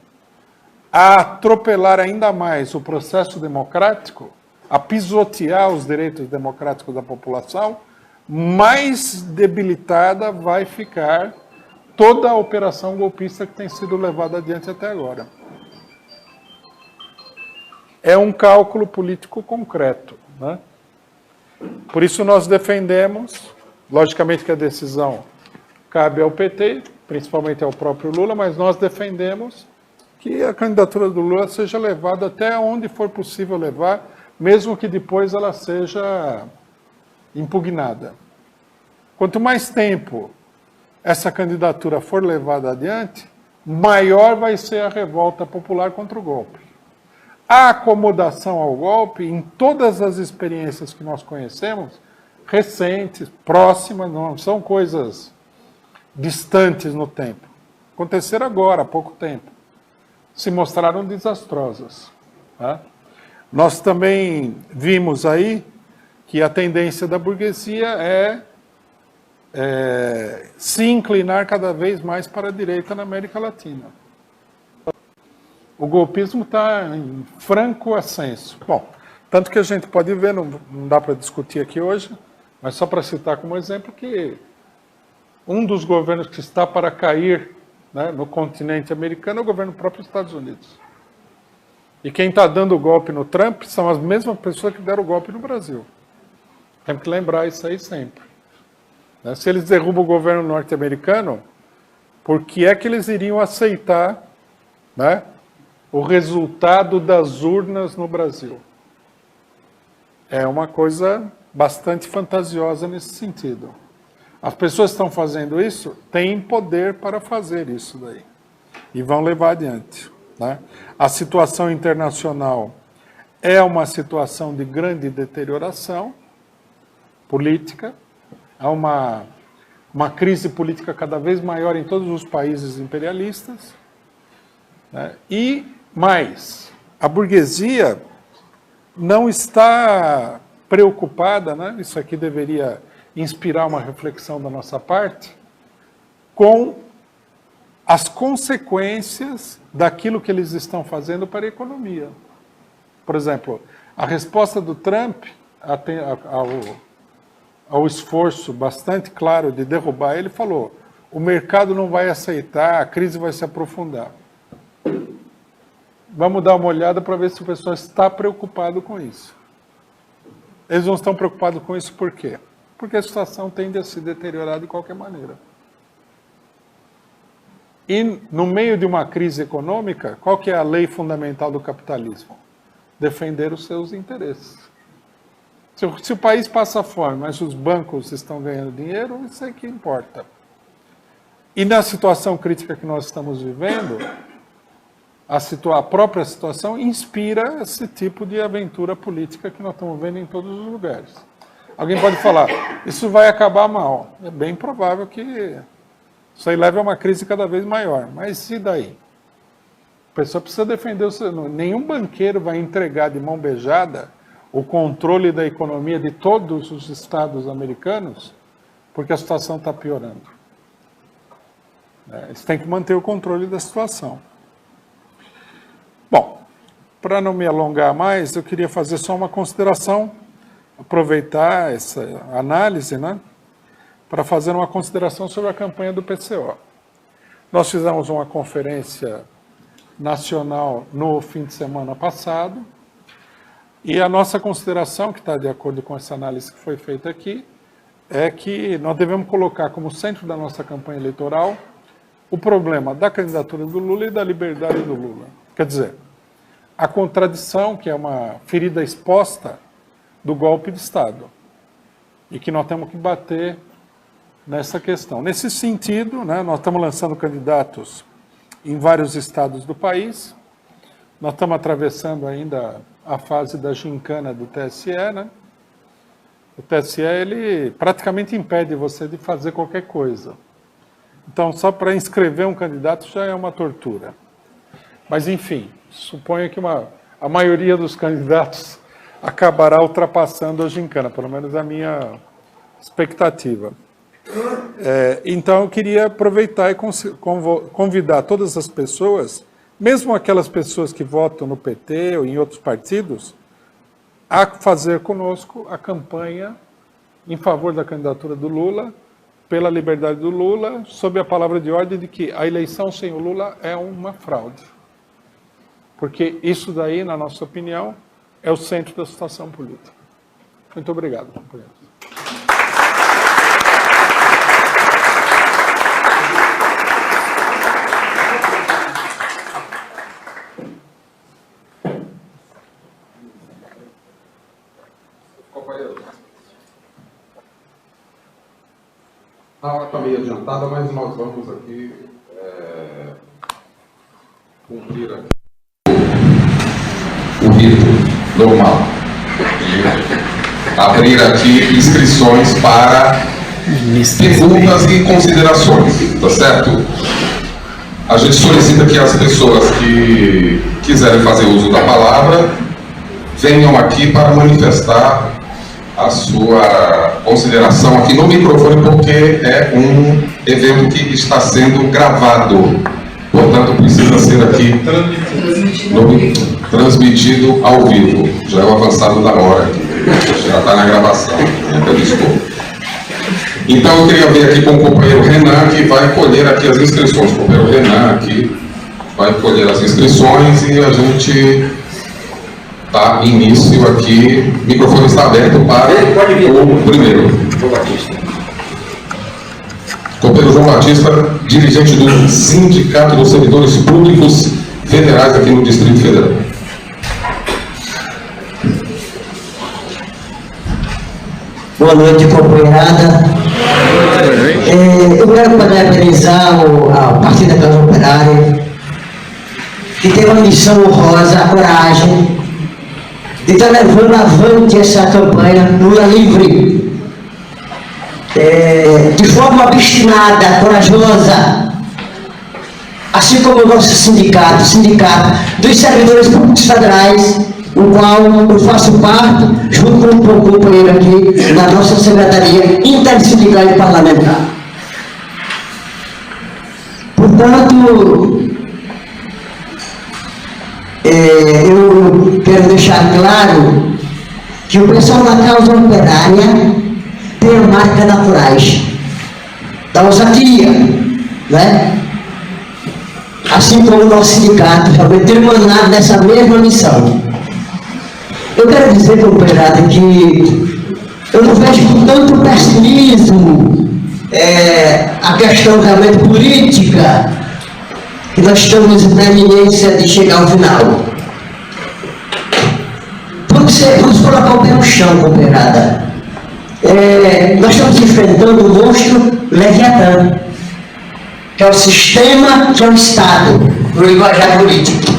a atropelar ainda mais o processo democrático, a pisotear os direitos democráticos da população, mais debilitada vai ficar toda a operação golpista que tem sido levada adiante até agora. É um cálculo político concreto, né? Por isso nós defendemos, logicamente que a decisão cabe ao PT, principalmente ao próprio Lula, mas nós defendemos que a candidatura do Lula seja levada até onde for possível levar, mesmo que depois ela seja impugnada. Quanto mais tempo essa candidatura for levada adiante, maior vai ser a revolta popular contra o golpe. A acomodação ao golpe, em todas as experiências que nós conhecemos, recentes, próximas, não são coisas distantes no tempo. Aconteceram agora, há pouco tempo. Se mostraram desastrosas. Tá? Nós também vimos aí que a tendência da burguesia é se inclinar cada vez mais para a direita na América Latina. O golpismo está em franco ascenso. Bom, tanto que a gente pode ver, não dá para discutir aqui hoje, mas só para citar como exemplo que um dos governos que está para cair, né, no continente americano é o governo próprio dos Estados Unidos. E quem está dando o golpe no Trump são as mesmas pessoas que deram o golpe no Brasil. Temos que lembrar isso aí sempre. Se eles derrubam o governo norte-americano, por que é que eles iriam aceitar, né, o resultado das urnas no Brasil? É uma coisa bastante fantasiosa nesse sentido. As pessoas que estão fazendo isso têm poder para fazer isso daí. E vão levar adiante. Né? A situação internacional é uma situação de grande deterioração política. Há uma crise política cada vez maior em todos os países imperialistas. Né? E mais, a burguesia não está preocupada, né? Isso aqui deveria inspirar uma reflexão da nossa parte, com as consequências daquilo que eles estão fazendo para a economia. Por exemplo, a resposta do Trump ao esforço bastante claro de derrubar ele, falou: o mercado não vai aceitar, a crise vai se aprofundar. Vamos dar uma olhada para ver se o pessoal está preocupado com isso. Eles não estão preocupados com isso por quê? Porque a situação tende a se deteriorar de qualquer maneira. E no meio de uma crise econômica, qual que é a lei fundamental do capitalismo? Defender os seus interesses. Se o país passa fome, mas os bancos estão ganhando dinheiro, isso é que importa. E na situação crítica que nós estamos vivendo, a própria situação inspira esse tipo de aventura política que nós estamos vendo em todos os lugares. Alguém pode falar, isso vai acabar mal. É bem provável que isso aí leve a uma crise cada vez maior. Mas e daí? A pessoa precisa defender o seu... Nenhum banqueiro vai entregar de mão beijada o controle da economia de todos os estados americanos porque a situação está piorando. Eles têm que manter o controle da situação. Bom, para não me alongar mais, eu queria fazer só uma consideração aproveitar essa análise, né, para fazer uma consideração sobre a campanha do PCO. Nós fizemos uma conferência nacional no fim de semana passado, e a nossa consideração, que está de acordo com essa análise que foi feita aqui, é que nós devemos colocar como centro da nossa campanha eleitoral o problema da candidatura do Lula e da liberdade do Lula. Quer dizer, a contradição, que é uma ferida exposta do golpe de Estado, e que nós temos que bater nessa questão. Nesse sentido, né, nós estamos lançando candidatos em vários estados do país, nós estamos atravessando ainda a fase da gincana do TSE, né? O TSE, ele praticamente impede você de fazer qualquer coisa. Então, só para inscrever um candidato já é uma tortura. Mas, enfim, suponho que a maioria dos candidatos acabará ultrapassando a gincana, pelo menos a minha expectativa. Então, eu queria aproveitar e convidar todas as pessoas, mesmo aquelas pessoas que votam no PT ou em outros partidos, a fazer conosco a campanha em favor da candidatura do Lula, pela liberdade do Lula, sob a palavra de ordem de que a eleição sem o Lula é uma fraude. Porque isso daí, na nossa opinião, é o centro da situação política. Muito obrigado, companheiros. A hora está meio adiantada, mas nós vamos aqui cumprir aqui o rito normal. Abrir aqui inscrições para perguntas e considerações, tá certo? A gente solicita que as pessoas que quiserem fazer uso da palavra venham aqui para manifestar a sua consideração aqui no microfone, porque é um evento que está sendo gravado, portanto precisa ser aqui transmitido ao vivo. Já é o avançado da hora, já está na gravação, desculpa. Então eu queria ver aqui com o companheiro Renan, que vai colher aqui as inscrições. O companheiro Renan aqui vai colher as inscrições e a gente dá início aqui. O microfone está aberto para o primeiro. João Batista. Companheiro João Batista, dirigente do Sindicato dos Servidores Públicos Federais aqui no Distrito Federal. Boa noite, companheirada. Eu quero parabenizar a Partido da Classe Operária, que tem uma missão honrosa, a coragem de estar levando avante essa campanha Lula livre, de forma obstinada, corajosa, assim como o nosso sindicato, o Sindicato dos Servidores Públicos Federais, o qual eu faço parte, junto com um companheiro aqui, na nossa Secretaria Intersindical e Parlamentar. Portanto, eu quero deixar claro que o pessoal da causa operária tem a marca da coragem, da ousadia, né? Assim como o nosso sindicato foi determinado nessa mesma missão. Eu quero dizer, companheirada, que eu não vejo com tanto pessimismo a questão realmente política, que nós estamos na iminência de chegar ao final. Vamos colocar o pé no chão, companheirada. Nós estamos enfrentando o monstro Leviatã, que é o sistema, que é o Estado, no linguajar político.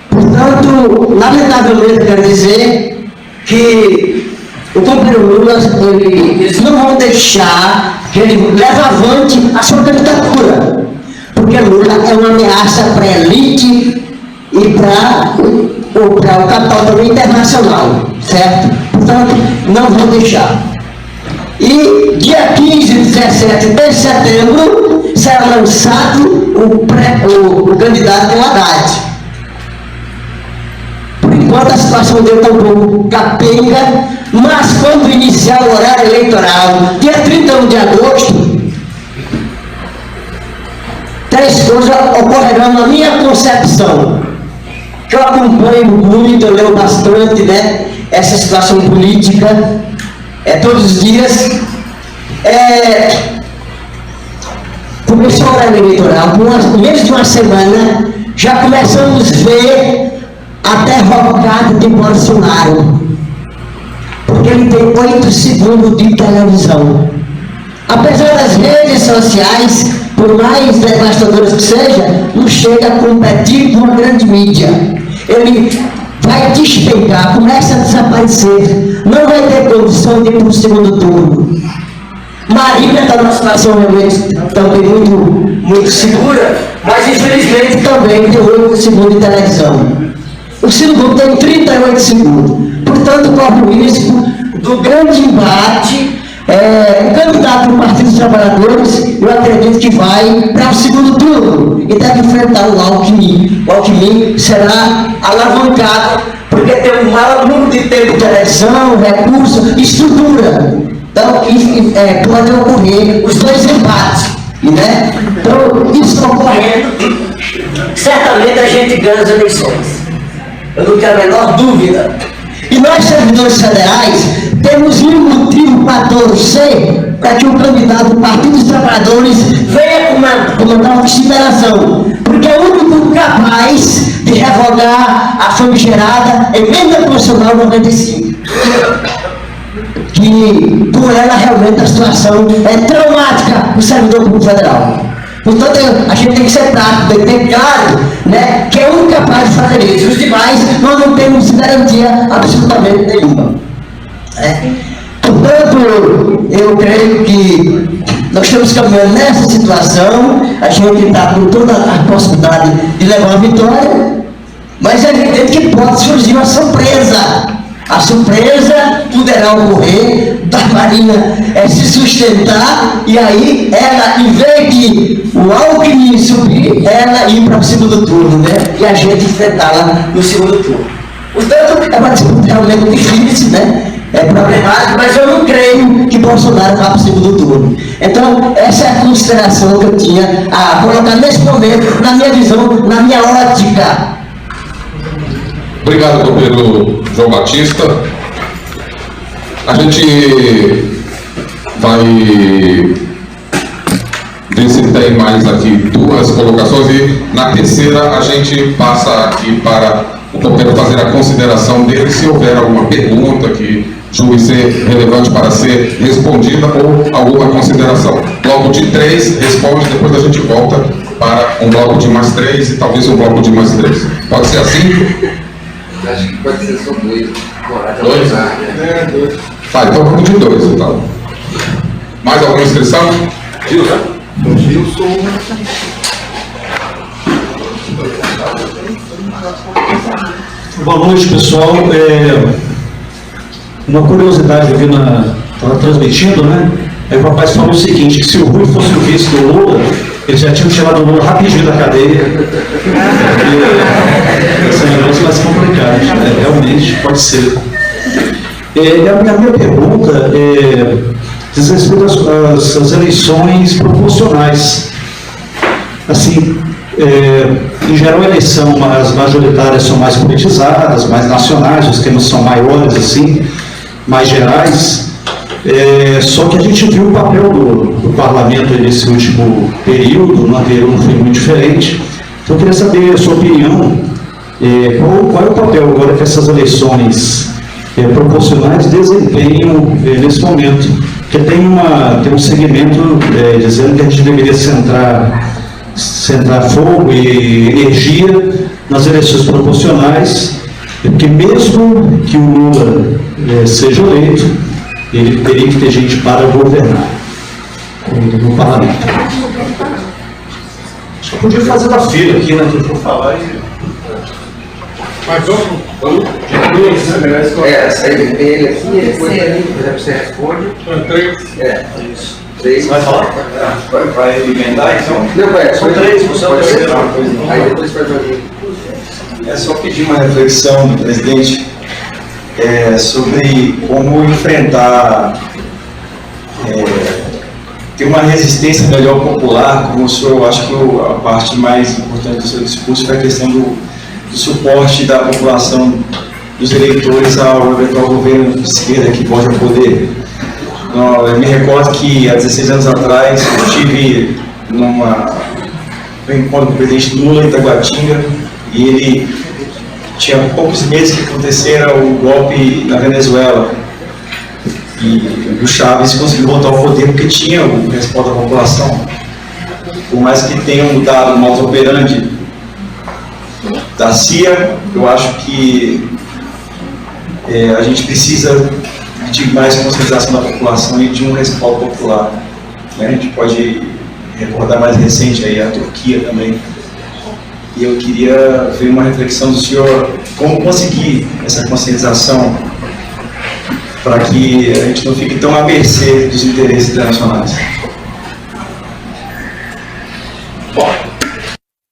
Portanto, lamentavelmente, eu quero dizer que o companheiro Lula, eles não vão deixar que ele leve avante a sua candidatura, porque Lula é uma ameaça para a elite e para o capital também internacional, certo? Portanto, não vão deixar. E dia 15 e 17 de setembro será lançado o candidato Haddad. Por enquanto, enquanto a situação dele está um pouco capenga, mas quando iniciar o horário eleitoral, dia 31 de agosto, três coisas ocorrerão na minha concepção, que eu acompanho muito, eu leio bastante, né, essa situação política, todos os dias. Começou o horário eleitoral, com menos de uma semana, já começamos a ver a derrocada de Bolsonaro, porque ele tem 8 segundos de televisão. Apesar das redes sociais, por mais devastadoras que seja, não chega a competir com a grande mídia. Ele vai despencar, começa a desaparecer, não vai ter condição de ir para o segundo turno. Marília está numa situação realmente também muito segura, mas infelizmente também tem 8 segundos de televisão. O segundo tem 38 segundos. Portanto, corre o risco do grande embate. O candidato do Partido dos Trabalhadores, eu acredito que vai para o segundo turno e deve enfrentar o Alckmin. O Alckmin será alavancado, porque tem um maior número de tempo de televisão, recursos, estrutura. Então, pode ocorrer os dois embates, né? Então, isso ocorrendo, certamente a gente ganha as eleições. Eu não tenho a menor dúvida. E nós, servidores federais, temos um motivo para torcer para que o candidato do Partido dos Trabalhadores venha comandar uma consideração, porque é o único capaz de revogar a famigerada Emenda Constitucional 95. Que por ela realmente a situação é traumática no servidor público federal. Portanto, a gente tem que ser prático, tem que ter claro, né, que é o único capaz de fazer isso. Os demais nós não temos garantia absolutamente nenhuma. Portanto, eu creio que nós estamos caminhando nessa situação, a gente está com toda a possibilidade de levar a vitória, mas é evidente que pode surgir uma surpresa. A surpresa poderá ocorrer da Marina se sustentar e aí ela, em vez de o Alckmin subir, ela ir para o segundo turno, né? E a gente enfrentá-la no segundo turno. Portanto, é uma disputa realmente difícil, né? É problemático, mas eu não creio que Bolsonaro vá para o segundo turno. Então, essa é a consideração que eu tinha a colocar nesse momento, na minha visão, na minha ótica. Obrigado, companheiro João Batista. A gente vai ver se tem mais aqui 2 colocações e na terceira a gente passa aqui para o companheiro fazer a consideração dele, se houver alguma pergunta que julgue ser relevante para ser respondida ou alguma consideração. Bloco de 3 responde, depois a gente volta para um bloco de mais 3 e talvez um bloco de mais 3. Pode ser assim? Acho que pode ser só 2. 2? Tá, então vamos de 2, então. Mais alguma inscrição? Gilson. Boa noite, pessoal. Uma curiosidade, eu vi estava transmitindo, né? Aí o rapaz falou o seguinte, que se o Rui fosse o vice do Lula, eles já tinham tirado o Lula rapidinho da cadeia. Esse negócio vai ser complicado, né? Realmente pode ser. A minha pergunta diz respeito às eleições proporcionais. Assim, em geral, a eleição, as majoritárias são mais politizadas, mais nacionais, os temas são maiores, assim, mais gerais. Só que a gente viu o papel do parlamento nesse último período, no anterior não foi muito diferente. Então eu queria saber a sua opinião, qual é o papel agora que essas eleições proporcionais desempenham nesse momento? Porque tem um segmento dizendo que a gente deveria centrar fogo e energia nas eleições proporcionais, porque mesmo que o Lula seja eleito, ele teria que ter gente para governar no parlamento. Acho que eu podia fazer da fila aqui, né? Que eu for falar e... Mais um? Essa aí, ele aqui, depois você responde. 3. Isso. 3. Vai falar? Vai emendar então? Não, são 3, você pode ser. uma coisa. Aí depois faz a É só pedir uma reflexão do presidente sobre como enfrentar, ter uma resistência melhor popular. Como o senhor, acho que a parte mais importante do seu discurso foi a questão do suporte da população, dos eleitores ao eventual governo de esquerda que volte ao poder. Eu me recordo que há 16 anos atrás eu estive num encontro com o presidente Lula em Itaguatinga, e ele tinha poucos meses que acontecera o golpe na Venezuela, e o Chávez conseguiu voltar ao poder porque tinha o respaldo da população. Por mais que tenham mudado o modus operandi da CIA, eu acho que a gente precisa de mais conscientização da população e de um respaldo popular. A gente pode recordar mais recente aí a Turquia também. E eu queria ver uma reflexão do senhor, como conseguir essa conscientização para que a gente não fique tão à mercê dos interesses internacionais.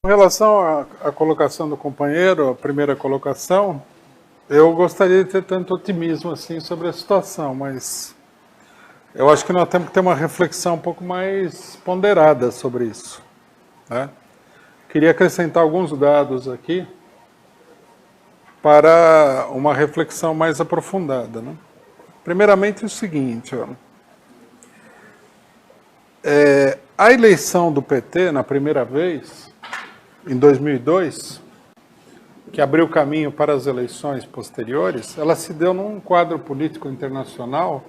Com relação à colocação do companheiro, a primeira colocação, eu gostaria de ter tanto otimismo assim sobre a situação, mas eu acho que nós temos que ter uma reflexão um pouco mais ponderada sobre isso, né? Queria acrescentar alguns dados aqui para uma reflexão mais aprofundada, né? Primeiramente, o seguinte, a eleição do PT, na primeira vez, em 2002, que abriu caminho para as eleições posteriores, ela se deu num quadro político internacional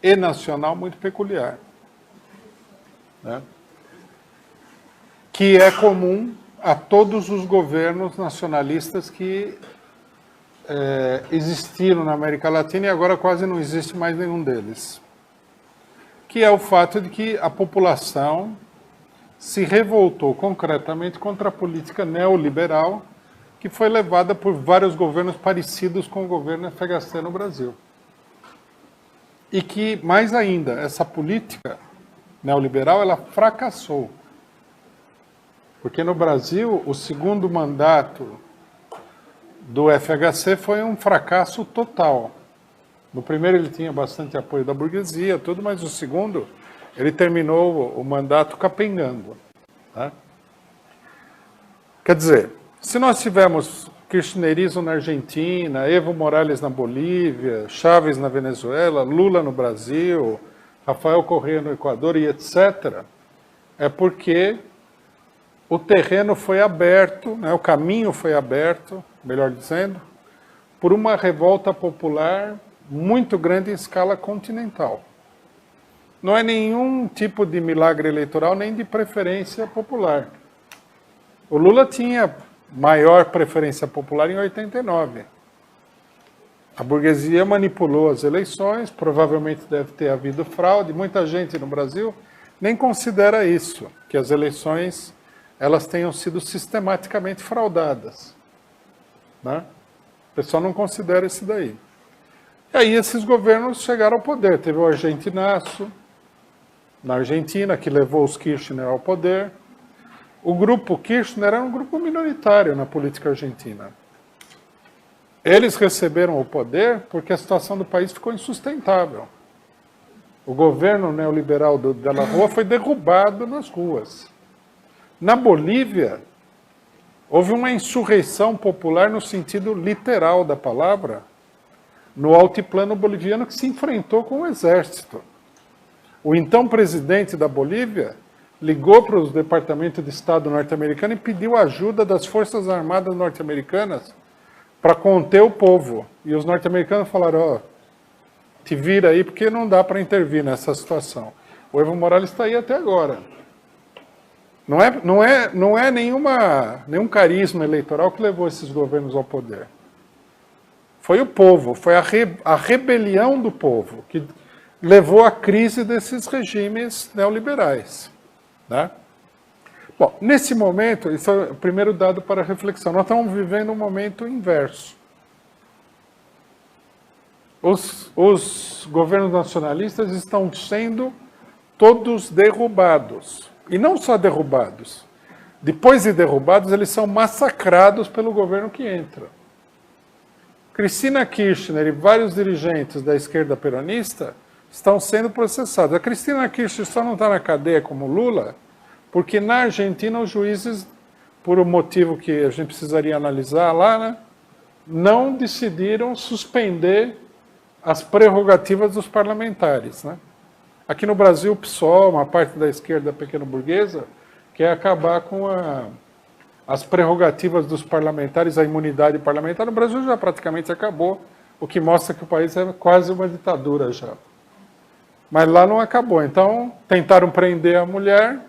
e nacional muito peculiar, né? Que é comum a todos os governos nacionalistas que existiram na América Latina e agora quase não existe mais nenhum deles. Que é o fato de que a população se revoltou concretamente contra a política neoliberal que foi levada por vários governos parecidos com o governo FHC no Brasil. E que, mais ainda, essa política neoliberal, ela fracassou. Porque no Brasil, o segundo mandato do FHC foi um fracasso total. No primeiro ele tinha bastante apoio da burguesia, tudo, mas o segundo, ele terminou o mandato capengando, tá? Quer dizer, se nós tivermos kirchnerismo na Argentina, Evo Morales na Bolívia, Chávez na Venezuela, Lula no Brasil, Rafael Correa no Equador e etc., é porque o terreno foi aberto, né, o caminho foi aberto, melhor dizendo, por uma revolta popular muito grande em escala continental. Não é nenhum tipo de milagre eleitoral, nem de preferência popular. O Lula tinha maior preferência popular em 89. A burguesia manipulou as eleições, provavelmente deve ter havido fraude. Muita gente no Brasil nem considera isso, que as eleições elas tenham sido sistematicamente fraudadas, né? O pessoal não considera isso daí. E aí esses governos chegaram ao poder. Teve o Argentinaço, na Argentina, que levou os Kirchner ao poder. O grupo Kirchner era um grupo minoritário na política argentina. Eles receberam o poder porque a situação do país ficou insustentável. O governo neoliberal de la Rúa foi derrubado nas ruas. Na Bolívia, houve uma insurreição popular no sentido literal da palavra, no altiplano boliviano, que se enfrentou com o exército. O então presidente da Bolívia ligou para os departamentos de Estado norte-americano e pediu ajuda das Forças Armadas norte-americanas para conter o povo. E os norte-americanos falaram, te vira aí porque não dá para intervir nessa situação. O Evo Morales está aí até agora. Não é nenhum carisma eleitoral que levou esses governos ao poder. Foi o povo, foi a rebelião do povo que levou à crise desses regimes neoliberais, né? Bom, nesse momento, isso é o primeiro dado para a reflexão, nós estamos vivendo um momento inverso. Os governos nacionalistas estão sendo todos derrubados. E não só derrubados, depois de derrubados, eles são massacrados pelo governo que entra. Cristina Kirchner e vários dirigentes da esquerda peronista estão sendo processados. A Cristina Kirchner só não está na cadeia como Lula, porque na Argentina os juízes, por um motivo que a gente precisaria analisar lá, né, não decidiram suspender as prerrogativas dos parlamentares. Né? Aqui no Brasil, o PSOL, uma parte da esquerda pequeno-burguesa, quer acabar com as prerrogativas dos parlamentares, a imunidade parlamentar. No Brasil já praticamente acabou, o que mostra que o país é quase uma ditadura já. Mas lá não acabou. Então, tentaram prender a mulher,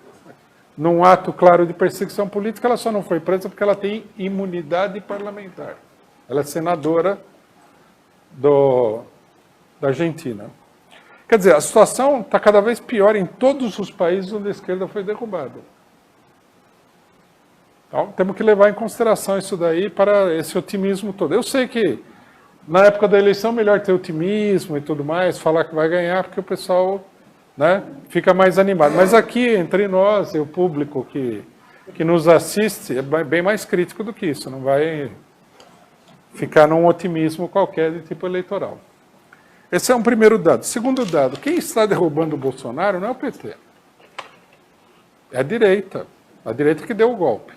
num ato claro de perseguição política, ela só não foi presa porque ela tem imunidade parlamentar. Ela é senadora da Argentina. Quer dizer, a situação está cada vez pior em todos os países onde a esquerda foi derrubada. Então, temos que levar em consideração isso daí para esse otimismo todo. Eu sei que na época da eleição é melhor ter otimismo e tudo mais, falar que vai ganhar, porque o pessoal, né, fica mais animado. Mas aqui, entre nós e o público que nos assiste, é bem mais crítico do que isso. Não vai ficar num otimismo qualquer de tipo eleitoral. Esse é um primeiro dado. Segundo dado, quem está derrubando o Bolsonaro não é o PT. É a direita. A direita que deu o golpe.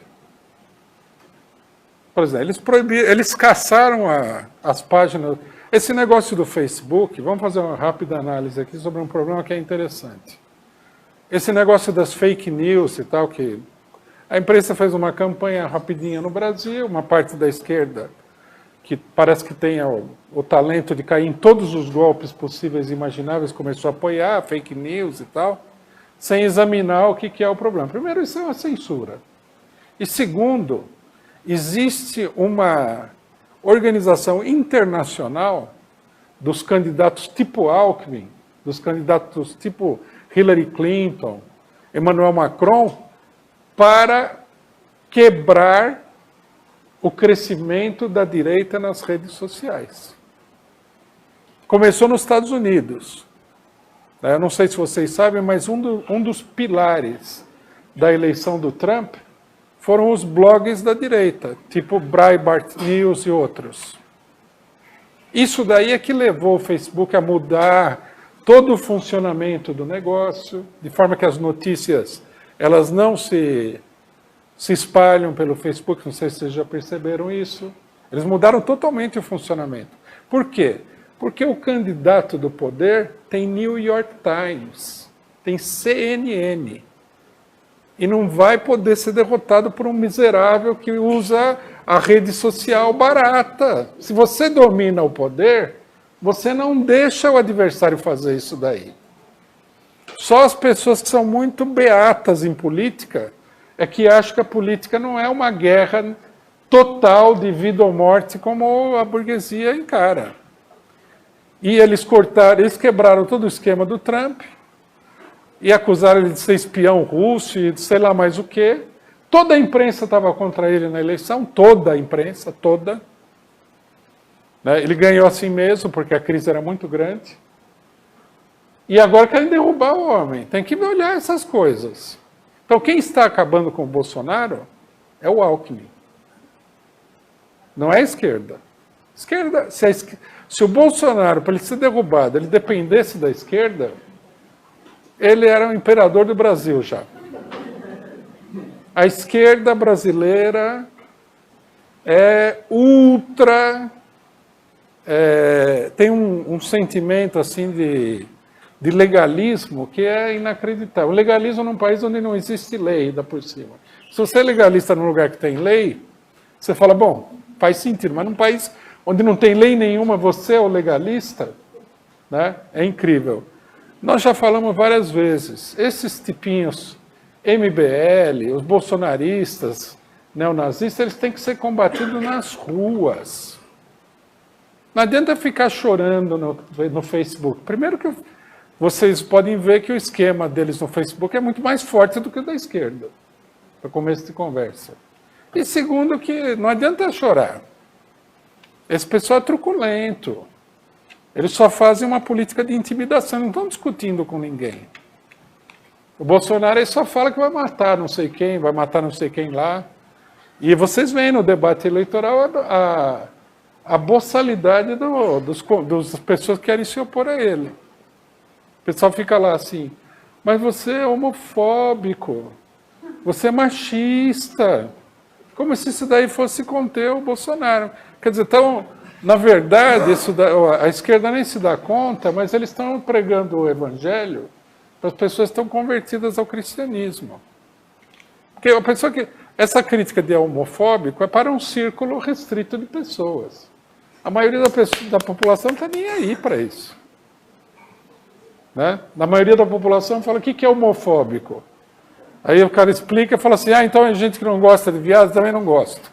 Por exemplo, eles caçaram as páginas. Esse negócio do Facebook, vamos fazer uma rápida análise aqui sobre um problema que é interessante. Esse negócio das fake news e tal, que a imprensa fez uma campanha rapidinha no Brasil, uma parte da esquerda, que parece que tem o talento de cair em todos os golpes possíveis e imagináveis, começou a apoiar fake news e tal, sem examinar o que é o problema. Primeiro, isso é uma censura. E segundo, existe uma organização internacional dos candidatos tipo Alckmin, dos candidatos tipo Hillary Clinton, Emmanuel Macron, para quebrar o crescimento da direita nas redes sociais. Começou nos Estados Unidos. Eu não sei se vocês sabem, mas um dos pilares da eleição do Trump foram os blogs da direita, tipo Breitbart News e outros. Isso daí é que levou o Facebook a mudar todo o funcionamento do negócio, de forma que as notícias elas não se espalham pelo Facebook, não sei se vocês já perceberam isso. Eles mudaram totalmente o funcionamento. Por quê? Porque o candidato do poder tem New York Times, tem CNN, e não vai poder ser derrotado por um miserável que usa a rede social barata. Se você domina o poder, você não deixa o adversário fazer isso daí. Só as pessoas que são muito beatas em política é que acham que a política não é uma guerra total de vida ou morte como a burguesia encara. E eles quebraram todo o esquema do Trump e acusaram ele de ser espião russo e de sei lá mais o quê. Toda a imprensa estava contra ele na eleição, toda a imprensa, toda. Ele ganhou assim mesmo, porque a crise era muito grande. E agora querem derrubar o homem. Tem que olhar essas coisas. Então, quem está acabando com o Bolsonaro é o Alckmin. Não é a esquerda. Se o Bolsonaro, para ele ser derrubado, ele dependesse da esquerda, ele era o imperador do Brasil já. A esquerda brasileira é ultra... tem um sentimento assim de legalismo que é inacreditável. O legalismo num país onde não existe lei, ainda por cima. Se você é legalista num lugar que tem lei, você fala, bom, faz sentido, mas num país onde não tem lei nenhuma, você é o legalista, né? É incrível. Nós já falamos várias vezes, esses tipinhos MBL, os bolsonaristas, neonazistas, eles têm que ser combatidos nas ruas. Não adianta ficar chorando no Facebook. Primeiro que vocês podem ver que o esquema deles no Facebook é muito mais forte do que o da esquerda, para começo de conversa. E segundo que não adianta chorar. Esse pessoal é truculento. Eles só fazem uma política de intimidação, não estão discutindo com ninguém. O Bolsonaro ele só fala que vai matar não sei quem, vai matar não sei quem lá. E vocês veem no debate eleitoral a boçalidade das pessoas que querem se opor a ele. O pessoal fica lá assim, mas você é homofóbico, você é machista. Como se isso daí fosse conter o Bolsonaro. Quer dizer, então, na verdade, a esquerda nem se dá conta, mas eles estão pregando o evangelho para as pessoas que estão convertidas ao cristianismo. Porque a pessoa que... Essa crítica de homofóbico é para um círculo restrito de pessoas. A maioria da população não está nem aí para isso. Né? Na maioria da população fala, o que é homofóbico? Aí o cara explica e fala assim, então a gente que não gosta de viados também não gosta.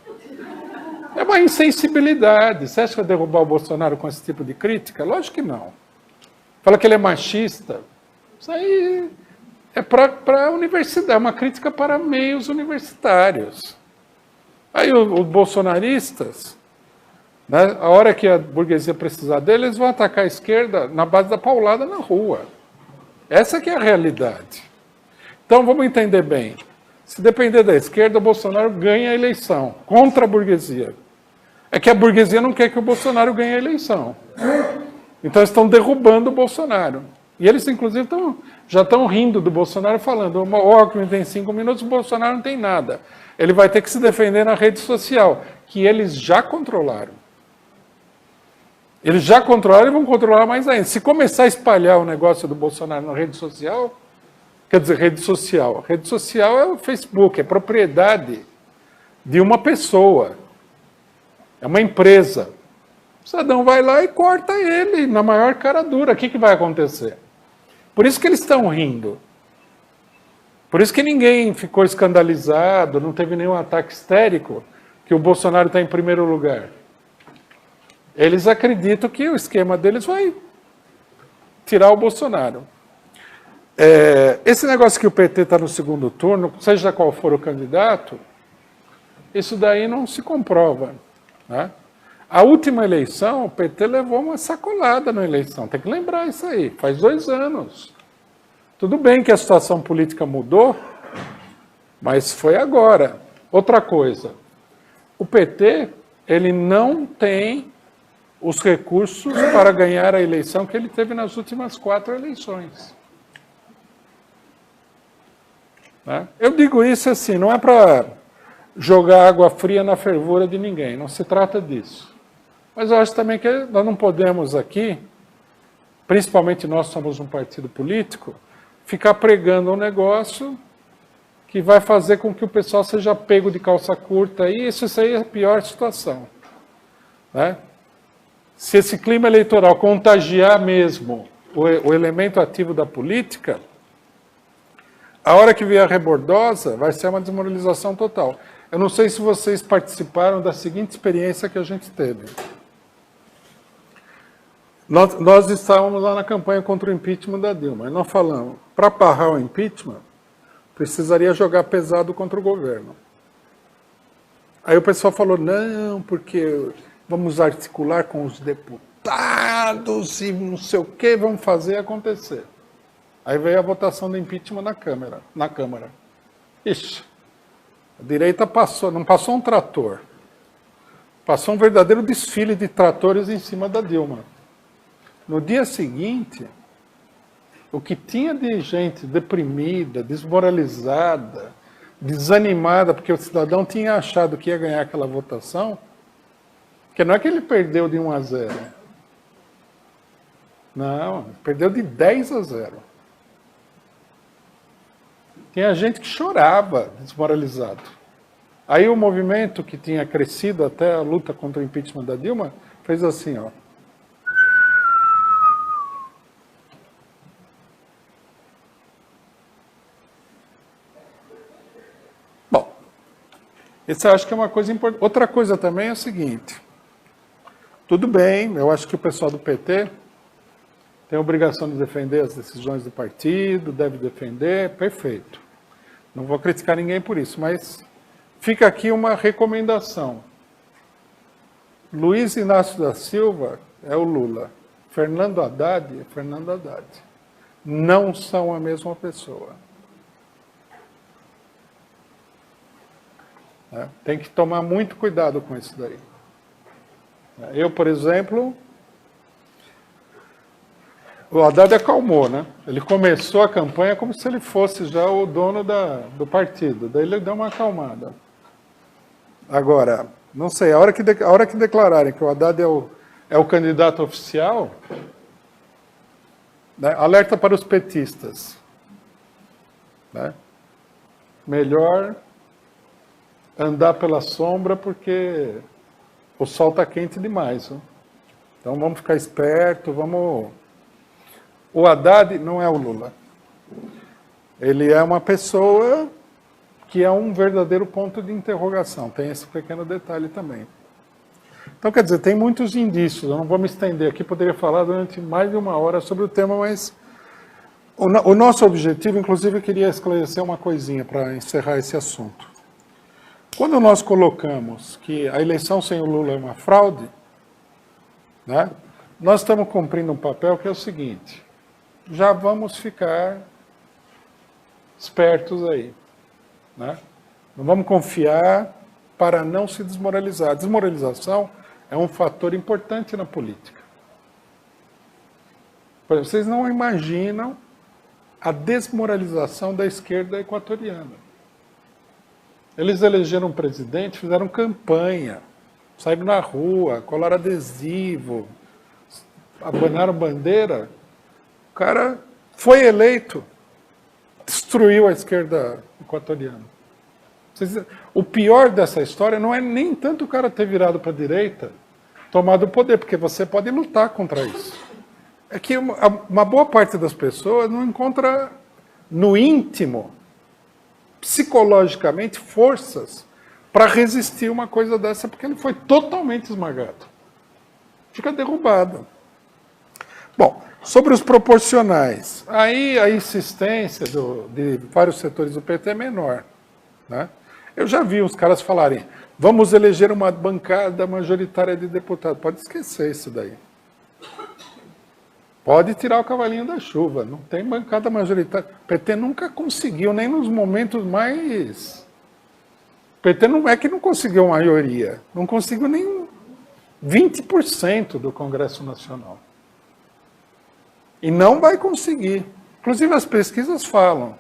É uma insensibilidade. Você acha que vai derrubar o Bolsonaro com esse tipo de crítica? Lógico que não. Fala que ele é machista. Isso aí é para a universidade, é uma crítica para meios universitários. Aí os bolsonaristas, né, a hora que a burguesia precisar dele, eles vão atacar a esquerda na base da paulada na rua. Essa que é a realidade. Então vamos entender bem. Se depender da esquerda, o Bolsonaro ganha a eleição contra a burguesia. É que a burguesia não quer que o Bolsonaro ganhe a eleição. Então eles estão derrubando o Bolsonaro. E eles, inclusive, já estão rindo do Bolsonaro, falando, o Alckmin tem 5 minutos, o Bolsonaro não tem nada. Ele vai ter que se defender na rede social, que eles já controlaram. Eles já controlaram e vão controlar mais ainda. Se começar a espalhar o negócio do Bolsonaro na rede social, quer dizer, rede social é o Facebook, é propriedade de uma pessoa, é uma empresa. O cidadão vai lá e corta ele na maior cara dura. O que vai acontecer? Por isso que eles estão rindo. Por isso que ninguém ficou escandalizado, não teve nenhum ataque histérico, que o Bolsonaro está em primeiro lugar. Eles acreditam que o esquema deles vai tirar o Bolsonaro. Esse negócio que o PT está no segundo turno, seja qual for o candidato, isso daí não se comprova. Né? A última eleição, o PT levou uma sacolada na eleição. Tem que lembrar isso aí. Faz 2 anos. Tudo bem que a situação política mudou, mas foi agora. Outra coisa. O PT, ele não tem os recursos para ganhar a eleição que ele teve nas últimas 4 eleições. Né? Eu digo isso assim, não é para jogar água fria na fervura de ninguém. Não se trata disso. Mas eu acho também que nós não podemos aqui, principalmente nós somos um partido político, ficar pregando um negócio que vai fazer com que o pessoal seja pego de calça curta. E isso aí é a pior situação. Né? Se esse clima eleitoral contagiar mesmo o elemento ativo da política, a hora que vier a rebordosa, vai ser uma desmoralização total. Eu não sei se vocês participaram da seguinte experiência que a gente teve. Nós estávamos lá na campanha contra o impeachment da Dilma, e nós falamos, para barrar o impeachment, precisaria jogar pesado contra o governo. Aí o pessoal falou, não, porque vamos articular com os deputados e não sei o que, vamos fazer acontecer. Aí veio a votação do impeachment na Câmara. Ixi, a direita passou, não passou um trator, passou um verdadeiro desfile de tratores em cima da Dilma. No dia seguinte, o que tinha de gente deprimida, desmoralizada, desanimada, porque o cidadão tinha achado que ia ganhar aquela votação, porque não é que ele perdeu de 1-0. Não, perdeu de 10-0. Tinha gente que chorava, desmoralizado. Aí o movimento que tinha crescido até a luta contra o impeachment da Dilma, fez assim, ó. Bom, isso eu acho que é uma coisa importante. Outra coisa também é o seguinte, tudo bem, eu acho que o pessoal do PT tem a obrigação de defender as decisões do partido, deve defender, perfeito. Não vou criticar ninguém por isso, mas fica aqui uma recomendação. Luiz Inácio da Silva é o Lula. Fernando Haddad é Fernando Haddad. Não são a mesma pessoa. né? Tem que tomar muito cuidado com isso daí. Eu, por exemplo, o Haddad acalmou, né? Ele começou a campanha como se ele fosse já o dono do partido. Daí ele deu uma acalmada. Agora, não sei, a hora que declararem que o Haddad é o candidato oficial, né? Alerta para os petistas. Né? Melhor andar pela sombra porque o sol está quente demais. Né? Então vamos ficar espertos, vamos... O Haddad não é o Lula. Ele é uma pessoa que é um verdadeiro ponto de interrogação. Tem esse pequeno detalhe também. Então, quer dizer, tem muitos indícios. Eu não vou me estender aqui, poderia falar durante mais de 1 hora sobre o tema, mas o nosso objetivo, inclusive, eu queria esclarecer uma coisinha para encerrar esse assunto. Quando nós colocamos que a eleição sem o Lula é uma fraude, né, nós estamos cumprindo um papel que é o seguinte: já vamos ficar espertos aí. Né? Não vamos confiar para não se desmoralizar. A desmoralização é um fator importante na política. Vocês não imaginam a desmoralização da esquerda equatoriana. Eles elegeram um presidente, fizeram campanha, saíram na rua, colaram adesivo, abanaram bandeira. O cara foi eleito, destruiu a esquerda equatoriana. O pior dessa história não é nem tanto o cara ter virado para a direita, tomado o poder, porque você pode lutar contra isso. É que uma boa parte das pessoas não encontra no íntimo, psicologicamente, forças para resistir uma coisa dessa, porque ele foi totalmente esmagado. Fica derrubado. Bom, sobre os proporcionais, aí a insistência de vários setores do PT é menor. Né? Eu já vi os caras falarem, vamos eleger uma bancada majoritária de deputados. Pode esquecer isso daí. Pode tirar o cavalinho da chuva, não tem bancada majoritária. O PT nunca conseguiu, nem nos momentos mais... O PT não é que não conseguiu maioria, não conseguiu nem 20% do Congresso Nacional. E não vai conseguir. Inclusive as pesquisas falam,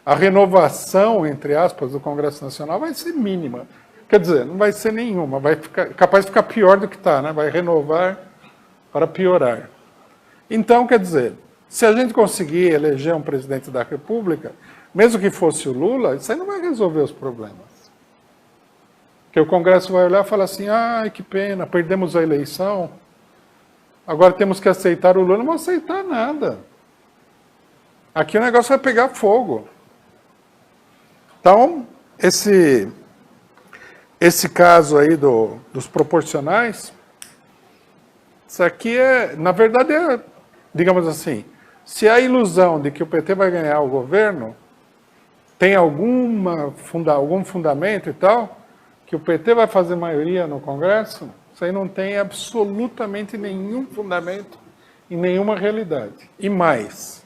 a renovação, entre aspas, do Congresso Nacional vai ser mínima. Quer dizer, não vai ser nenhuma, vai ficar capaz de ficar pior do que está, né? Vai renovar para piorar. Então, quer dizer, se a gente conseguir eleger um presidente da República, mesmo que fosse o Lula, isso aí não vai resolver os problemas. Porque o Congresso vai olhar e falar assim, ai, que pena, perdemos a eleição, agora temos que aceitar o Lula. Não vou aceitar nada. Aqui o negócio vai pegar fogo. Então, esse caso aí dos proporcionais, isso aqui na verdade digamos assim, se a ilusão de que o PT vai ganhar o governo tem algum fundamento e tal, que o PT vai fazer maioria no Congresso, isso aí não tem absolutamente nenhum fundamento e nenhuma realidade. E mais,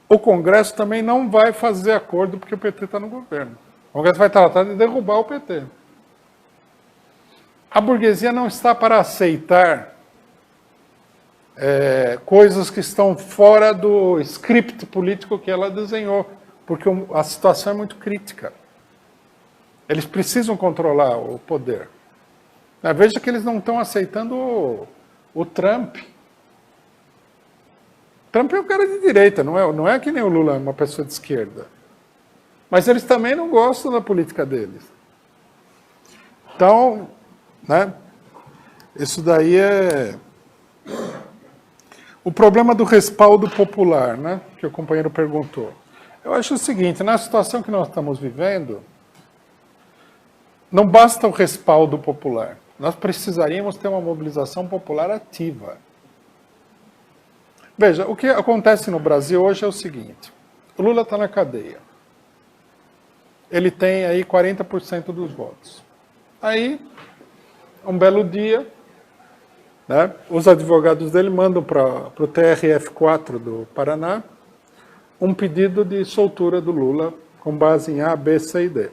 o Congresso também não vai fazer acordo porque o PT está no governo. O Congresso vai tratar de derrubar o PT. A burguesia não está para aceitar coisas que estão fora do script político que ela desenhou, porque a situação é muito crítica. Eles precisam controlar o poder. Veja que eles não estão aceitando o Trump. Trump é um cara de direita, não é que nem o Lula, uma pessoa de esquerda. Mas eles também não gostam da política deles. Então, né, isso daí é... O problema do respaldo popular, né, que o companheiro perguntou. Eu acho o seguinte, na situação que nós estamos vivendo, não basta o respaldo popular. Nós precisaríamos ter uma mobilização popular ativa. Veja, o que acontece no Brasil hoje é o seguinte. O Lula está na cadeia. Ele tem aí 40% dos votos. Aí, um belo dia, né, os advogados dele mandam para o TRF4 do Paraná um pedido de soltura do Lula com base em A, B, C e D.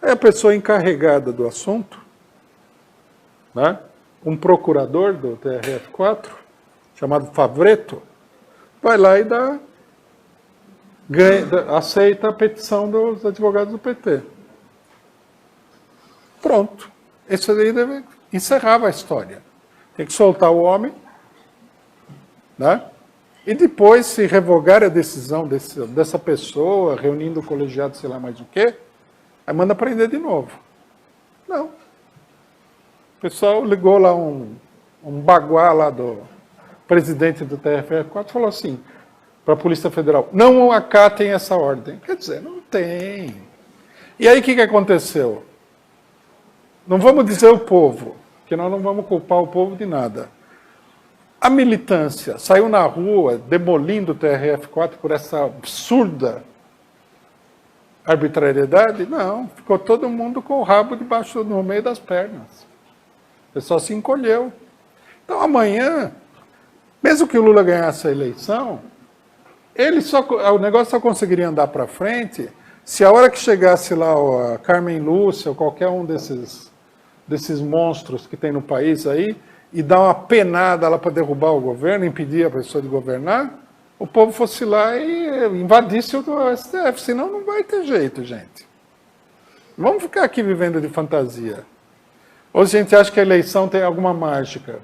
Aí a pessoa encarregada do assunto, né, um procurador do TRF4, chamado Favretto, vai lá e aceita a petição dos advogados do PT. Pronto. Isso aí encerrava a história. Tem que soltar o homem, né? E depois, se revogar a decisão dessa pessoa, reunindo o colegiado, sei lá mais o quê, aí manda prender de novo. Não. O pessoal ligou lá um baguá lá do presidente do TRF4 e falou assim para a Polícia Federal, não acatem essa ordem. Quer dizer, não tem. E aí o que aconteceu? Não vamos dizer o povo, porque nós não vamos culpar o povo de nada. A militância saiu na rua demolindo o TRF4 por essa absurda arbitrariedade? Não, ficou todo mundo com o rabo debaixo, no meio das pernas. O pessoal se encolheu. Então amanhã, mesmo que o Lula ganhasse a eleição, o negócio só conseguiria andar para frente se a hora que chegasse lá a Carmen Lúcia ou qualquer um desses monstros que tem no país aí, e dar uma penada lá para derrubar o governo, impedir a pessoa de governar, o povo fosse lá e invadisse o STF, senão não vai ter jeito, gente. Vamos ficar aqui vivendo de fantasia. Ou a gente acha que a eleição tem alguma mágica.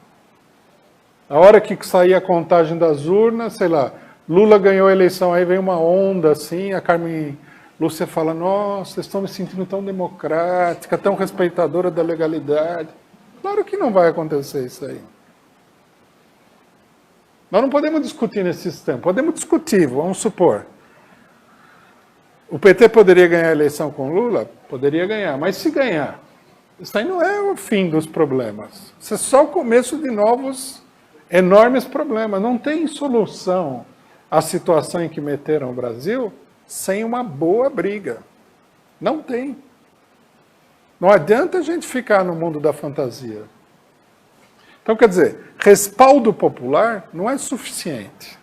A hora que sair a contagem das urnas, sei lá, Lula ganhou a eleição, aí vem uma onda assim, a Carmen Lúcia fala, nossa, estou me sentindo tão democrática, tão respeitadora da legalidade. Claro que não vai acontecer isso aí. Nós não podemos discutir nesse sistema. Podemos discutir, vamos supor. O PT poderia ganhar a eleição com Lula? Poderia ganhar, mas se ganhar, isso aí não é o fim dos problemas. Isso é só o começo de novos, enormes problemas. Não tem solução à situação em que meteram o Brasil sem uma boa briga. Não tem. Não adianta a gente ficar no mundo da fantasia. Então, quer dizer, respaldo popular não é suficiente.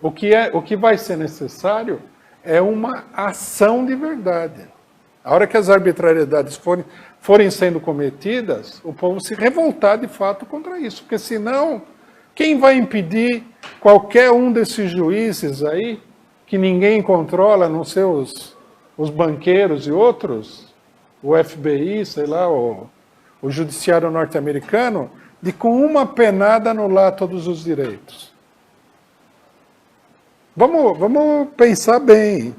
O que vai ser necessário é uma ação de verdade. A hora que as arbitrariedades forem sendo cometidas, o povo se revoltar de fato contra isso. Porque senão, quem vai impedir qualquer um desses juízes aí, que ninguém controla, a não ser os banqueiros e outros, o FBI, sei lá, o judiciário norte-americano, de com uma penada anular todos os direitos. Vamos pensar bem.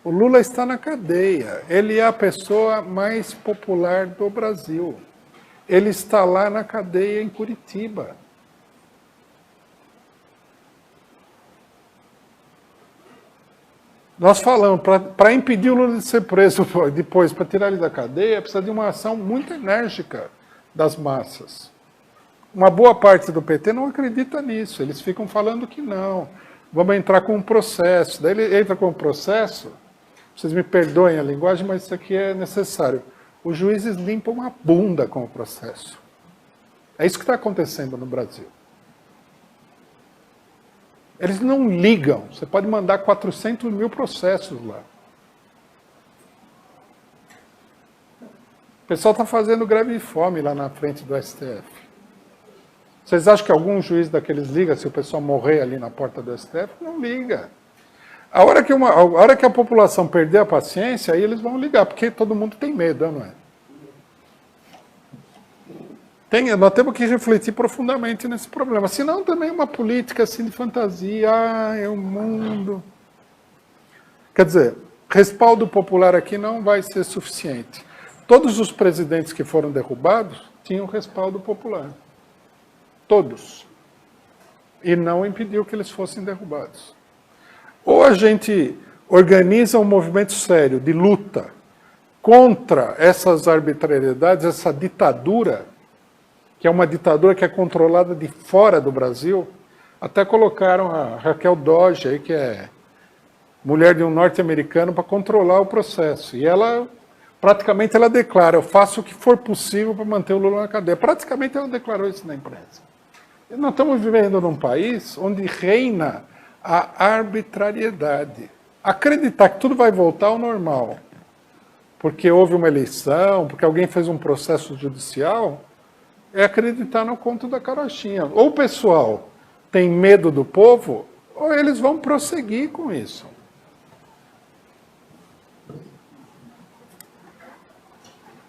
O Lula está na cadeia. Ele é a pessoa mais popular do Brasil. Ele está lá na cadeia em Curitiba. Nós falamos, para impedir o Lula de ser preso depois, para tirar ele da cadeia, precisa de uma ação muito enérgica das massas. Uma boa parte do PT não acredita nisso, eles ficam falando que não, vamos entrar com um processo. Daí ele entra com um processo, vocês me perdoem a linguagem, mas isso aqui é necessário. Os juízes limpam a bunda com o processo. É isso que está acontecendo no Brasil. Eles não ligam. Você pode mandar 400 mil processos lá. O pessoal está fazendo greve de fome lá na frente do STF. Vocês acham que algum juiz daqueles liga se o pessoal morrer ali na porta do STF? Não liga. A hora que a população perder a paciência, aí eles vão ligar, porque todo mundo tem medo, não é? Nós temos que refletir profundamente nesse problema. Senão também uma política assim de fantasia, é o mundo. Quer dizer, respaldo popular aqui não vai ser suficiente. Todos os presidentes que foram derrubados tinham respaldo popular. Todos. E não impediu que eles fossem derrubados. Ou a gente organiza um movimento sério de luta contra essas arbitrariedades, essa ditadura, que é uma ditadura que é controlada de fora do Brasil. Até colocaram a Raquel Dodge, aí, que é mulher de um norte-americano, para controlar o processo. E ela, praticamente, ela declara, eu faço o que for possível para manter o Lula na cadeia. Praticamente ela declarou isso na imprensa. E nós estamos vivendo num país onde reina a arbitrariedade. Acreditar que tudo vai voltar ao normal porque houve uma eleição, porque alguém fez um processo judicial, é acreditar no conto da carochinha. Ou o pessoal tem medo do povo, ou eles vão prosseguir com isso.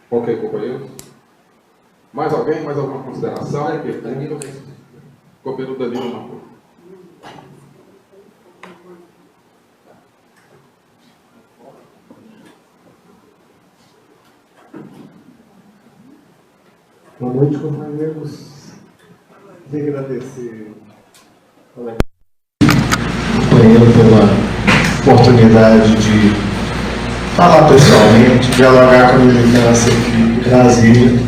Ok, companheiros. Mais alguém? Mais alguma consideração? Companheiro Danilo Marco. Boa noite, companheiros. Queria agradecer ao companheiro pela oportunidade de falar pessoalmente, dialogar com a militância aqui em Brasília,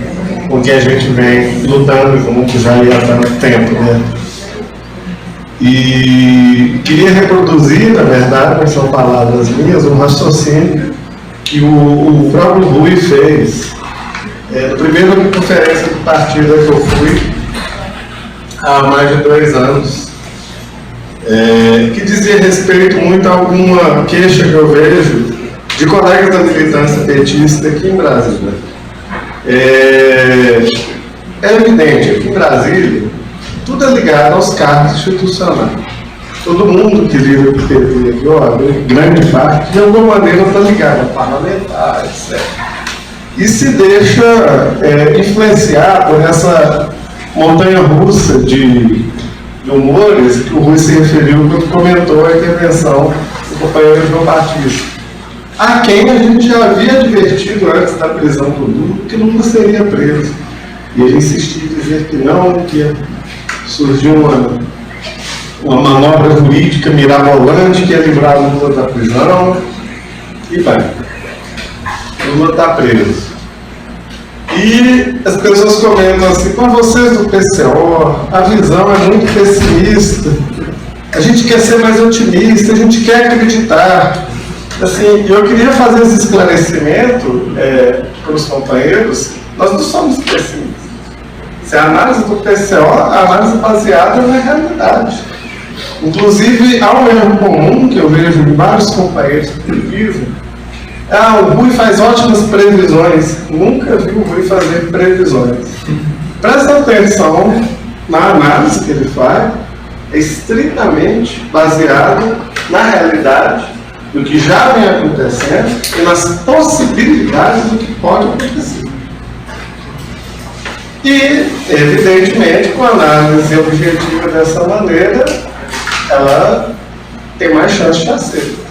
com que a gente vem lutando junto já há tanto tempo, né? E queria reproduzir, na verdade, não são palavras minhas, um raciocínio que o próprio Rui fez na primeira conferência do partido que eu fui há mais de 2 anos, que dizia respeito muito a alguma queixa que eu vejo de colegas da militância petista aqui em Brasília. É evidente, aqui em Brasília, tudo é ligado aos cargos institucionais. Todo mundo que vive o PT aqui, ó, grande parte, de alguma maneira está ligado a parlamentar, etc. E se deixa influenciar por essa montanha-russa de humores que o Rui se referiu quando comentou a intervenção do companheiro João Batista, a quem a gente já havia advertido antes da prisão do Lula que nunca seria preso. E ele insistia em dizer que não, que surgiu uma manobra jurídica mirabolante que ia livrar o Lula da prisão. E vai. Lula está preso. E as pessoas comentam assim, para vocês do PCO, a visão é muito pessimista, a gente quer ser mais otimista, a gente quer acreditar. Assim, eu queria fazer esse esclarecimento para os companheiros, nós não somos pessimistas. Se a análise do PCO, a análise baseada na realidade. Inclusive, há um erro comum que eu vejo em vários companheiros que utilizam. O Rui faz ótimas previsões. Nunca vi o Rui fazer previsões. Presta atenção na análise que ele faz, é estritamente baseado na realidade do que já vem acontecendo e nas possibilidades do que pode acontecer. E, evidentemente, com a análise objetiva dessa maneira, ela tem mais chance de dar certo.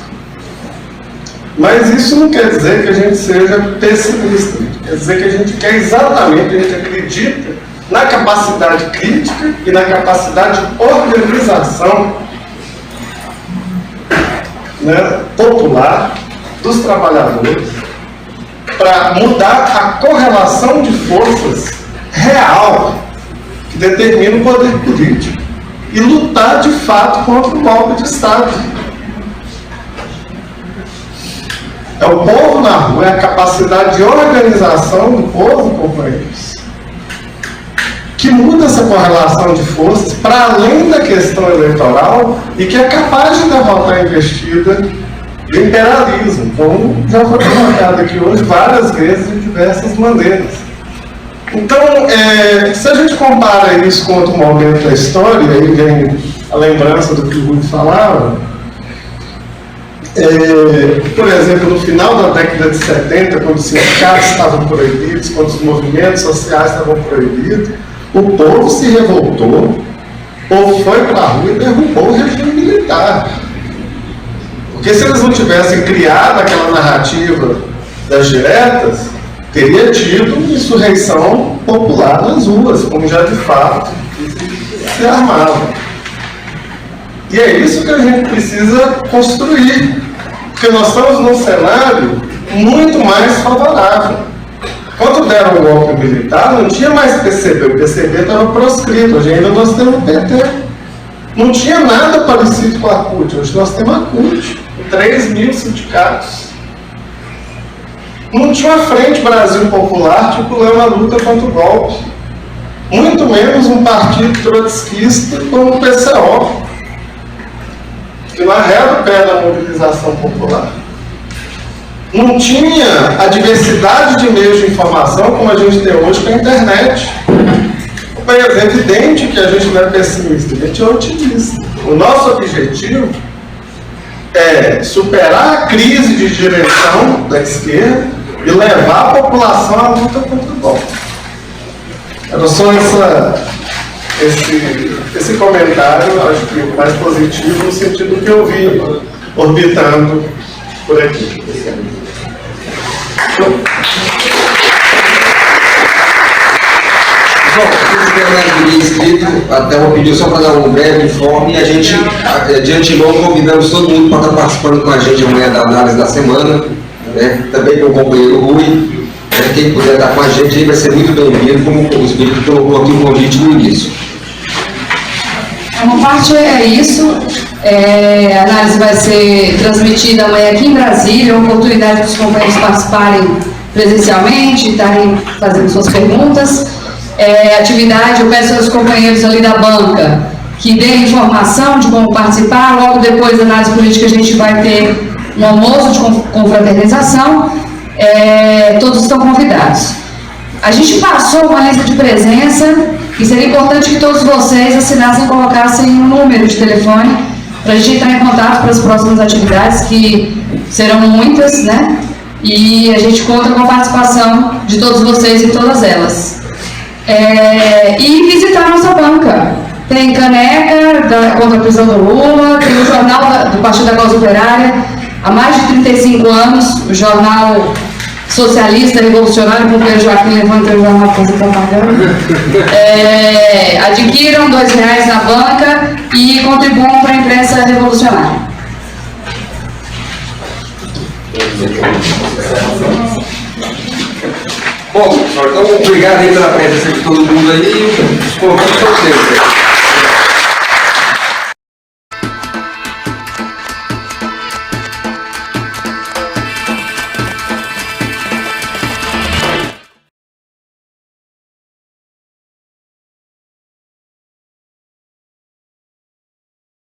Mas isso não quer dizer que a gente seja pessimista, quer dizer que a gente quer exatamente, a gente acredita na capacidade crítica e na capacidade de organização, né, popular dos trabalhadores para mudar a correlação de forças real que determina o poder político e lutar de fato contra o golpe de Estado. É o povo na rua, é a capacidade de organização do povo, companheiros, que muda essa correlação de forças para além da questão eleitoral e que é capaz de derrotar a investida do imperialismo, como já foi colocado aqui hoje várias vezes de diversas maneiras. Então, se a gente compara isso com outro momento da história, aí vem a lembrança do que o Rui falava, por exemplo, no final da década de 70, quando os sindicatos estavam proibidos, quando os movimentos sociais estavam proibidos, o povo se revoltou, o povo foi para a rua e derrubou o regime militar. Porque se eles não tivessem criado aquela narrativa das diretas, teria tido uma insurreição popular nas ruas, como já de fato se armava. E é isso que a gente precisa construir, porque nós estamos num cenário muito mais favorável. Quando deram o golpe militar, não tinha mais PCB, o PCB estava proscrito, hoje ainda nós temos o PT. Não tinha nada parecido com a CUT, hoje nós temos a CUT, com 3.000 sindicatos. Não tinha uma frente Brasil Popuar articulando a luta contra o golpe, muito menos um partido trotskista como o PCO, que não arreda o pé da mobilização popular. não tinha a diversidade de meios de informação como a gente tem hoje com a internet. É evidente que a gente não é pessimista, a gente é otimista. O nosso objetivo é superar a crise de direção da esquerda e levar a população à luta contra o golpe. Era só esse comentário, acho que mais positivo, no sentido que eu vi orbitando por aqui. Escrito, até vou pedir só para dar um breve informe, e a gente, de antemão, convidamos todo mundo para estar participando com a gente amanhã da análise da semana, né? Também com o companheiro Rui, quem puder estar com a gente aí vai ser muito bem-vindo, como o Espírito colocou aqui o convite no início. Uma parte é isso, a análise vai ser transmitida amanhã aqui em Brasília, a oportunidade dos companheiros participarem presencialmente, estarem fazendo suas perguntas. Atividade, eu peço aos companheiros ali da banca que deem informação de como participar. Logo depois da análise política a gente vai ter um almoço de confraternização, todos estão convidados. A gente passou uma lista de presença e seria importante que todos vocês assinassem e colocassem um número de telefone para a gente entrar em contato para as próximas atividades, que serão muitas, né? E a gente conta com a participação de todos vocês em todas elas. E visitar a nossa banca. Tem caneca contra a prisão do Lula, tem o jornal do Partido da Causa Operária, há mais de 35 anos, o jornal socialista, revolucionário, o companheiro Joaquim levanta o jornal para fazer propaganda. Adquiram R$2 na banca e contribuam para a imprensa revolucionária. Bom, então obrigado aí pela presença de todo mundo aí. Os convites são seus.